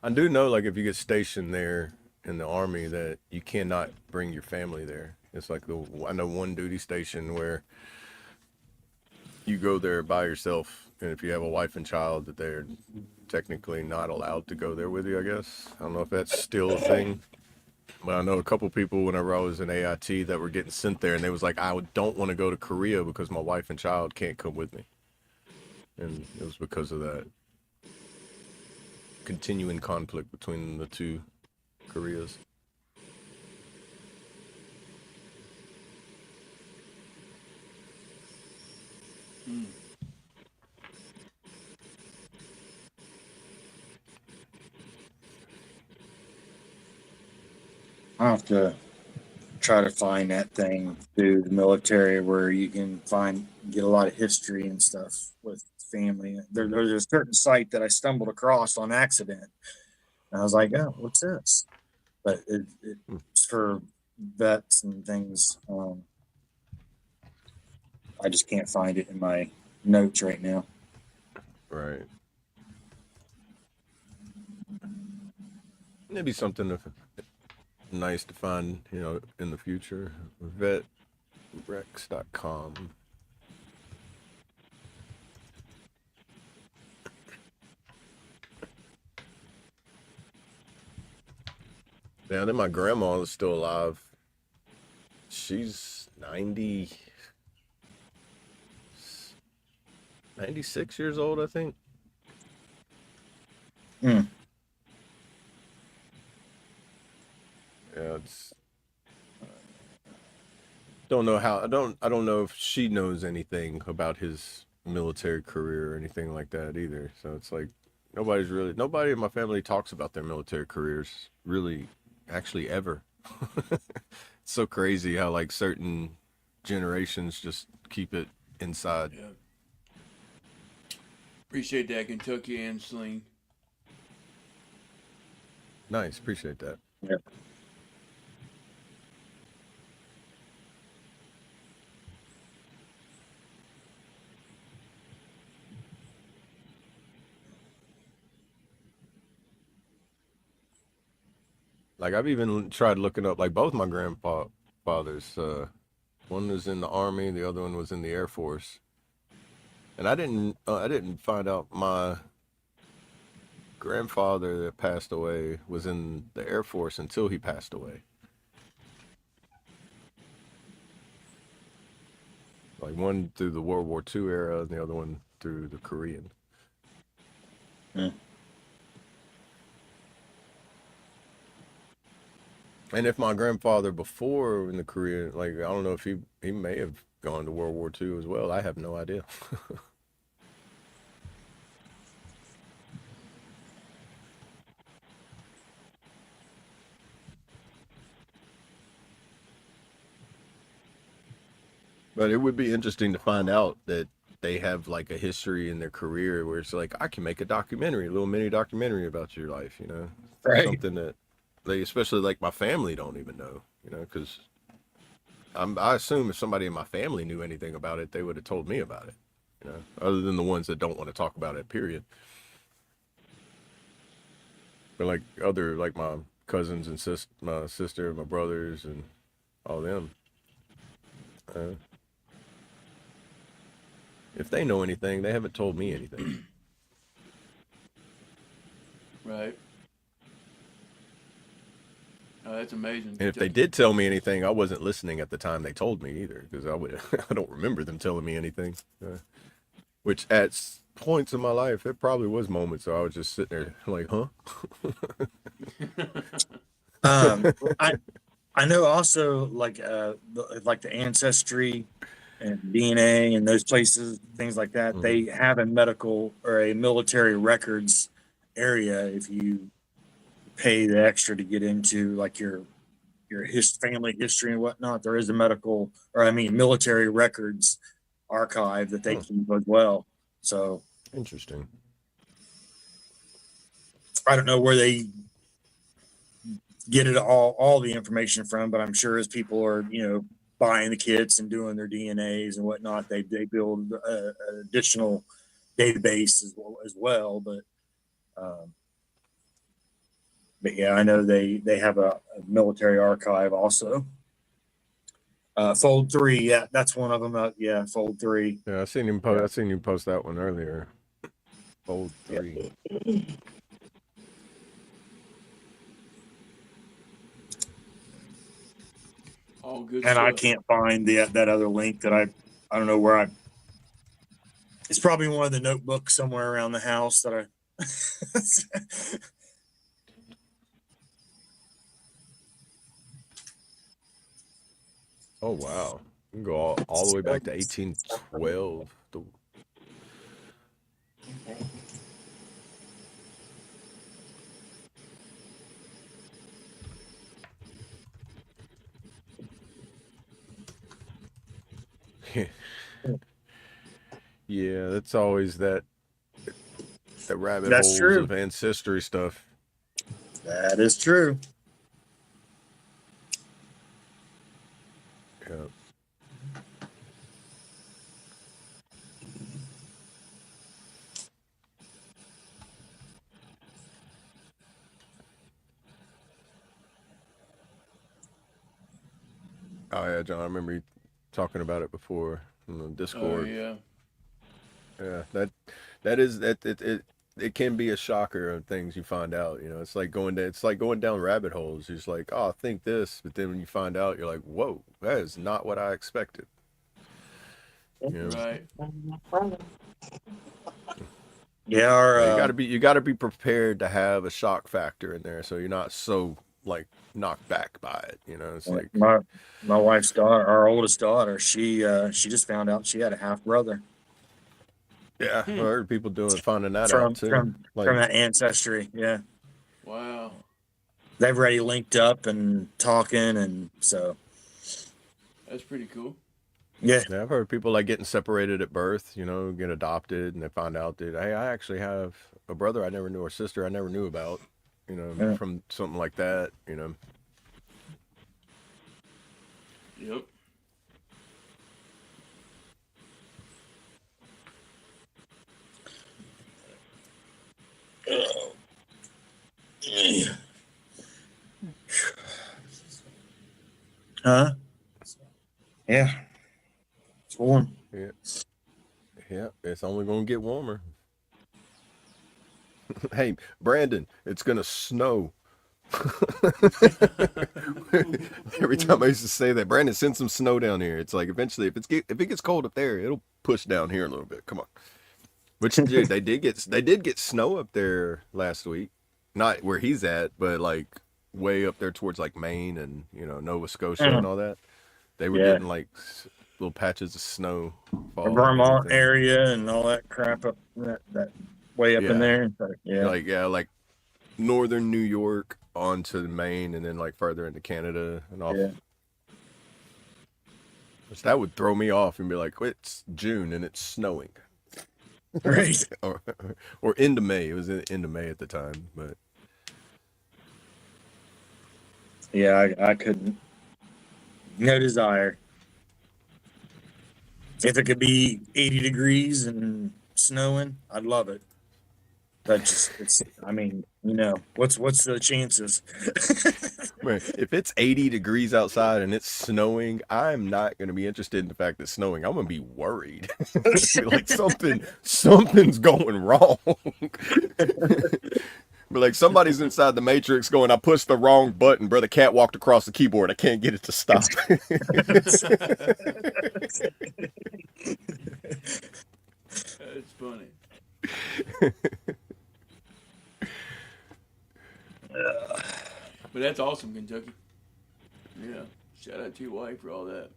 I do know like if you get stationed there in the army that you cannot bring your family there. It's like I know one duty station where you go there by yourself, and if you have a wife and child, that they're technically not allowed to go there with you. I guess I don't know if that's still a thing. But I know a couple people whenever I was in AIT that were getting sent there, and they was like, I don't want to go to Korea because my wife and child can't come with me. And it was because of that continuing conflict between the two Koreas. I'll have to try to find that thing through the military where you can get a lot of history and stuff with family. There's a certain site that I stumbled across on accident. And I was like, oh, what's this? But it's for vets and things. I just can't find it in my notes right now. Right. Maybe something nice to find, in the future. Vetrex.com. Yeah, then my grandma is still alive. She's 96 years old, I think. Hmm. Yeah, don't know how. I don't know if she knows anything about his military career or anything like that either. So it's like nobody in my family talks about their military careers really actually ever. It's so crazy how like certain generations just keep it inside. Yeah. Appreciate that, Kentucky and Sling. Nice, appreciate that. Yeah. Like I've even tried looking up like both my grandfathers. One was in the Army, the other one was in the Air Force. And I didn't find out my grandfather that passed away was in the Air Force until he passed away. Like one through the World War II era and the other one through the Korean. Hmm. And if my grandfather before in the Korean, like I don't know if he may have gone to World War II as well. I have no idea. But it would be interesting to find out that they have like a history in their career where it's like I can make a documentary, a little mini documentary about your life, you know, Right. something that they, especially like my family, don't even know, you know, because I assume if somebody in my family knew anything about it, they would have told me about it, you know, other than the ones that don't want to talk about it, period. But like other, like my cousins and my sister, my brothers, and all them. If they know anything, they haven't told me anything. Right. Oh, that's amazing. And if they did tell me anything, I wasn't listening at the time they told me either, because I don't remember them telling me anything. Which at points in my life, it probably was moments where I was just sitting there like, huh? I know also like the ancestry and DNA and those places, things like that. They have a medical or a military records area if you pay the extra to get into like your family history and whatnot. There is a military records archive that they keep as well. So Interesting. I don't know where they get it all the information from, but I'm sure as people are buying the kits and doing their DNAs and whatnot, they build an additional database as well. But yeah, I know they have a military archive also. Fold 3, yeah, that's one of them. Yeah, Fold 3. Yeah, I seen him post. I seen you post that one earlier. Fold 3. Yeah. All good and stuff. I can't find that other link that I don't know where it's probably one of the notebooks somewhere around the house that I Oh wow, you can go all the way back to 1812. Yeah, that's always the rabbit That's holes true. of ancestry stuff. That is true. Yeah. Oh yeah, John, I remember you talking about it before on the Discord. Oh yeah. Yeah, it can be a shocker of things you find out. You know, it's like going down rabbit holes. It's like, oh, I think this, but then when you find out, you're like, whoa, that is not what I expected. You know? Right. Yeah, You gotta be prepared to have a shock factor in there, so you're not so like knocked back by it. You know, it's like my wife's daughter, our oldest daughter, she just found out she had a half brother. Yeah, I heard people finding that out too. From that ancestry. Yeah. Wow. They've already linked up and talking, and so That's pretty cool. yeah. I've heard people like getting separated at birth, you know, get adopted, and they find out that, hey, I actually have a brother I never knew or sister I never knew about, you know, from something like that, you know. Yep. Huh? Yeah. It's warm. Yeah, it's only gonna get warmer. Hey, Brandon, it's gonna snow. Every time I used to say that, Brandon, send some snow down here. It's like eventually, if it gets cold up there, it'll push down here a little bit. Come on. Which, dude, they did get snow up there last week. Not where he's at, but like way up there towards like Maine and Nova Scotia and Mhm. all that. They were Yeah, getting like little patches of snow the falling and Vermont everything. area and all that crap up that way up in Yeah, there. So, yeah, like northern New York onto Maine and then like further into Canada and off. yeah, Which that would throw me off and be like, it's June and it's snowing. right. or, or into May. It was into May at the time, but Yeah, I couldn't. No desire. If it could be 80 degrees and snowing, I'd love it. But just it's I mean, what's the chances? man, if it's 80 degrees outside and it's snowing, I'm not going to be interested in the fact that it's snowing. I'm going to be worried. Be like something's going wrong. But like somebody's inside the matrix going, I pushed the wrong button, brother. Cat walked across the keyboard. I can't get it to stop. That's funny. But that's awesome, Kentucky. Yeah. Shout out to your wife for all that.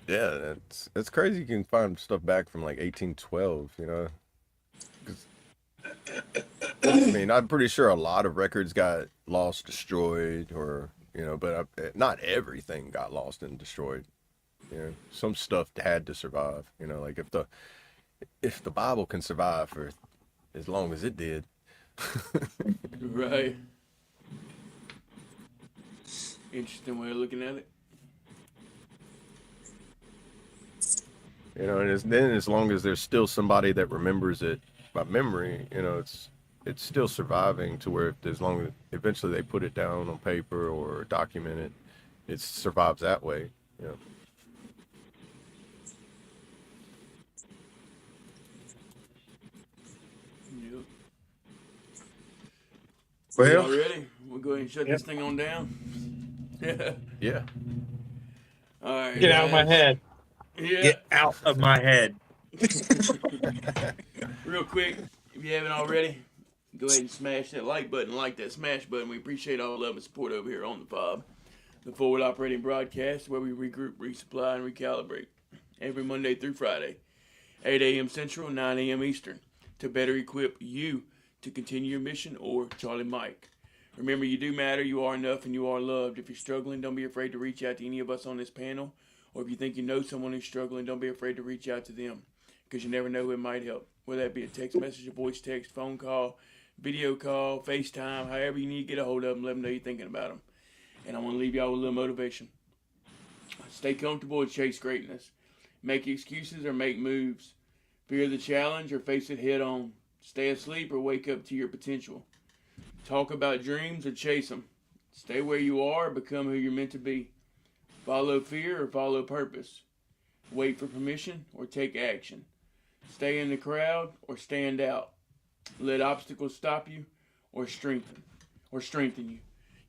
Yeah, it's crazy. You can find stuff back from like 1812. 'Cause, I mean, I'm pretty sure a lot of records got lost, destroyed, or but not everything got lost and destroyed. Some stuff had to survive. Like if the Bible can survive for as long as it did. Right. Interesting way of looking at it. And then as long as there's still somebody that remembers it by memory, it's still surviving to where as long as eventually they put it down on paper or document it, it survives that way. You know. Yep. Well, Y'all ready? We'll go ahead and shut Yep. this thing on down. Yeah. Yeah. All right. Get out of my guys. head. Yeah. get out of my head. Real quick, if you haven't already, go ahead and smash that like button, like that smash button. We appreciate all the love and support over here on the F.O.B, the Forward Operating Broadcast, where we regroup, resupply, and recalibrate every Monday through Friday, 8 a.m. Central, 9 a.m. Eastern, to better equip you to continue your mission, or Charlie Mike. Remember, you do matter, you are enough, and you are loved. If you're struggling, don't be afraid to reach out to any of us on this panel. Or if you think you know someone who's struggling, don't be afraid to reach out to them, because you never know who it might help. Whether that be a text message, a voice text, phone call, video call, FaceTime, however you need to get a hold of them, let them know you're thinking about them. And I want to leave y'all with a little motivation. Stay comfortable and chase greatness. Make excuses or make moves. Fear the challenge or face it head on. Stay asleep or wake up to your potential. Talk about dreams or chase them. Stay where you are or become who you're meant to be. Follow fear or follow purpose. Wait for permission or take action. Stay in the crowd or stand out. Let obstacles stop you or strengthen you.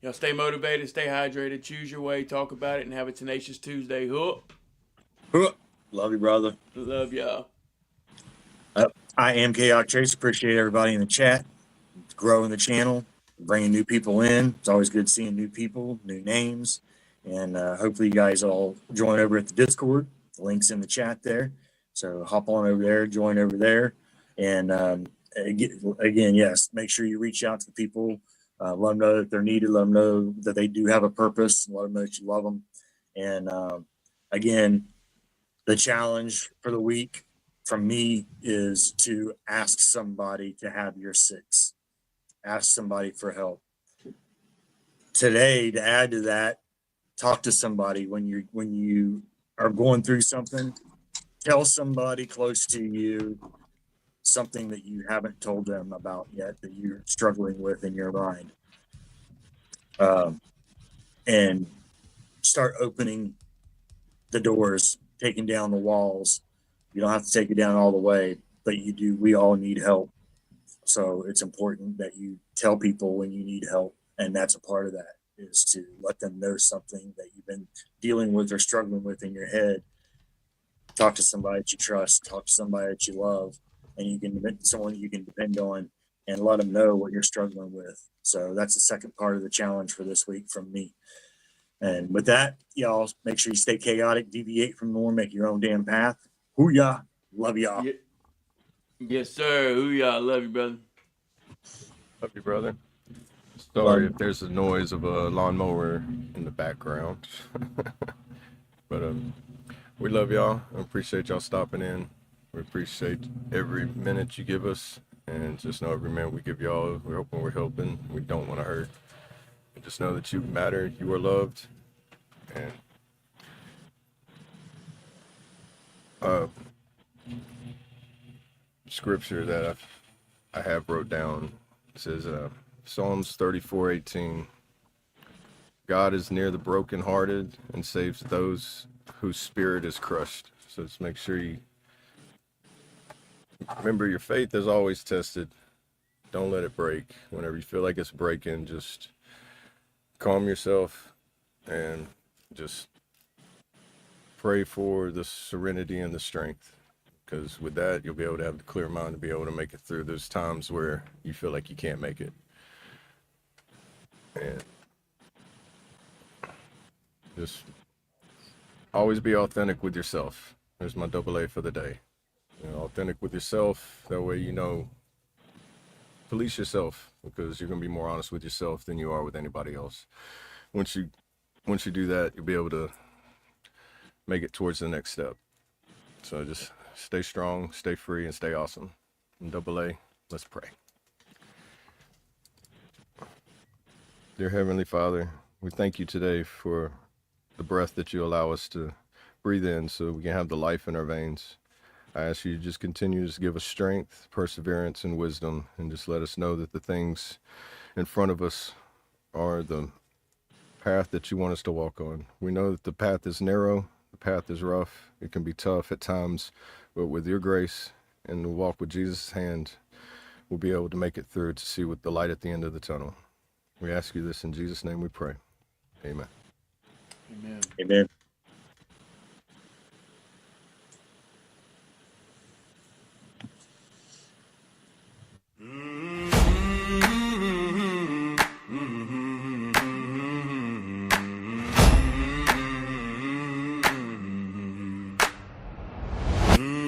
Y'all stay motivated, stay hydrated, choose your way, talk about it, and have a tenacious Tuesday. Hook. Love you, brother. Love y'all. I am Chaotic Chase. Appreciate everybody in the chat. Growing the channel, bringing new people in. It's always good seeing new people, new names. And hopefully you guys all join over at the Discord. The link's in the chat there. So hop on over there, join over there. And again, yes, make sure you reach out to the people. Let them know that they're needed. Let them know that they do have a purpose. Let them know that you love them. And again, the challenge for the week from me is to ask somebody to have your six. Ask somebody for help. Today, to add to that, talk to somebody when you are going through something. Tell somebody close to you something that you haven't told them about yet that you're struggling with in your mind, and start opening the doors, taking down the walls. You don't have to take it down all the way, but you do. We all need help. So it's important that you tell people when you need help. And that's a part of that, is to let them know something that you've been dealing with or struggling with in your head. Talk to somebody that you trust, talk to somebody that you love, and you can someone you can depend on, and let them know what you're struggling with. So that's the second part of the challenge for this week from me. And with that, y'all make sure you stay chaotic, deviate from norm, make your own damn path. Hoo-yah. Love y'all. Yes, sir. Hoo-yah. Love you, brother. Love you, brother. Sorry if there's a noise of a lawnmower in the background. But we love y'all. I appreciate y'all stopping in. We appreciate every minute you give us. And just know every minute we give y'all, we're hoping we're helping. We don't want to hurt. And just know that you matter. You are loved. And scripture that I have wrote down says Psalms 34:18. God is near the brokenhearted and saves those whose spirit is crushed. So just make sure you remember your faith is always tested. Don't let it break. Whenever you feel like it's breaking, just calm yourself and just pray for the serenity and the strength. Because with that, you'll be able to have the clear mind to be able to make it through those times where you feel like you can't make it. And just always be authentic with yourself. There's my AA for the day. Authentic with yourself. That way, police yourself, because you're going to be more honest with yourself than you are with anybody else. Once you do that, you'll be able to make it towards the next step. So just stay strong, stay free, and stay awesome. And AA, let's pray. Dear Heavenly Father, we thank you today for the breath that you allow us to breathe in so we can have the life in our veins. I ask you to just continue to give us strength, perseverance, and wisdom, and just let us know that the things in front of us are the path that you want us to walk on. We know that the path is narrow, the path is rough, it can be tough at times, but with your grace and the walk with Jesus' hand, we'll be able to make it through to see with the light at the end of the tunnel. We ask you this in Jesus' name we pray. Amen. Amen. Amen.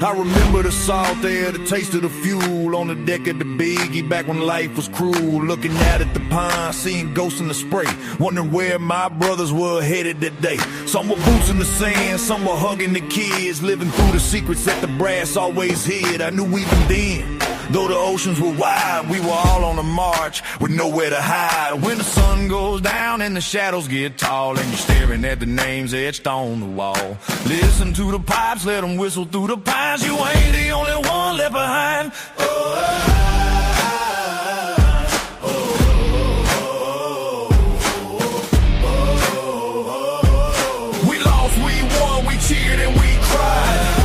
I remember the salt there, the taste of the fuel on the deck of the Biggie back when life was cruel. Looking out at the pond, seeing ghosts in the spray, wondering where my brothers were headed today. Some were boots in the sand, some were hugging the kids, living through the secrets that the brass always hid. I knew even then, though the oceans were wide, we were all on a march with nowhere to hide. When the sun goes down and the shadows get tall, and you're staring at the names etched on the wall, listen to the pipes, let them whistle through the pines. You ain't the only one left behind. We lost, we won, we cheered and we cried.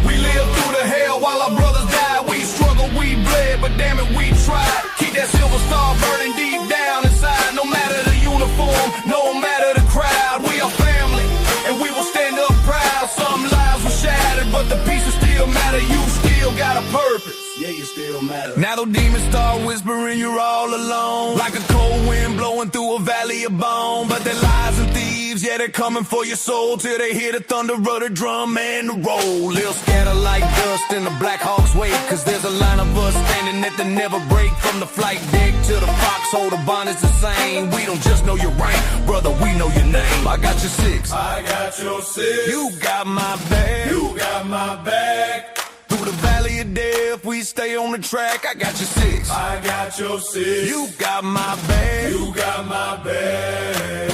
We lived through the hell while our brothers died. We struggled, we bled, but damn it, we tried. Keep that silver star burning deep down inside. No matter the uniform, no matter the crowd, we are family, and we will stand up proud. Some lives were shattered, but the pieces still matter. You still got a purpose. Yeah, you still matter. Now the demons start whispering you're all alone, like a cold wind blowing through a valley of bone. But they're lies and thieves, yeah, they're coming for your soul till they hear the thunder of the drum and the roll. They'll scatter like dust in the Black Hawk's wake, cause there's a line of us standing at the never break. From the flight deck to the foxhole, the bond is the same. We don't just know your rank, brother, we know your name. I got your six, I got your six. you got my back. You got my back. Through the valley of death, we stay on the track. I got your six, I got your six. you got my back. You got my back.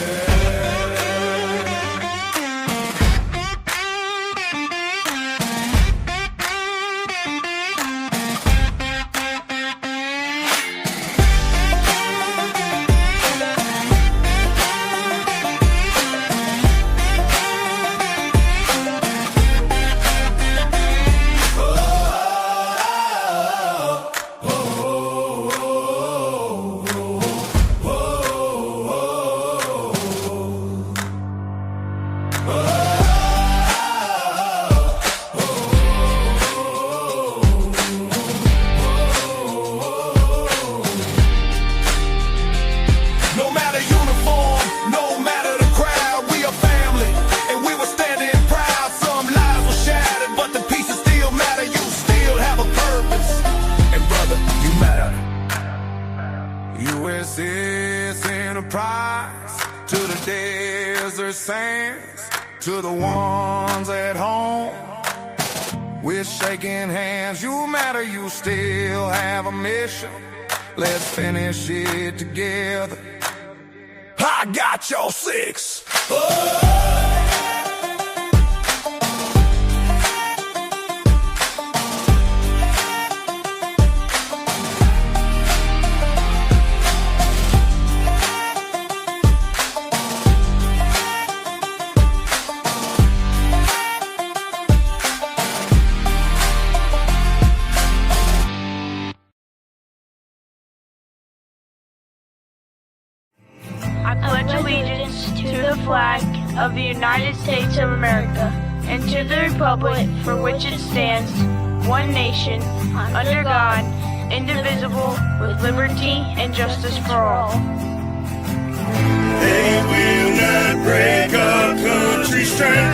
fans, to the ones at home. We're shaking hands, you matter, you still have a mission. Let's finish it together. I got your six. I pledge allegiance to the flag of the United States of America and to the republic for which it stands, one nation, under God, indivisible, with liberty and justice for all. They will not break our country's strength.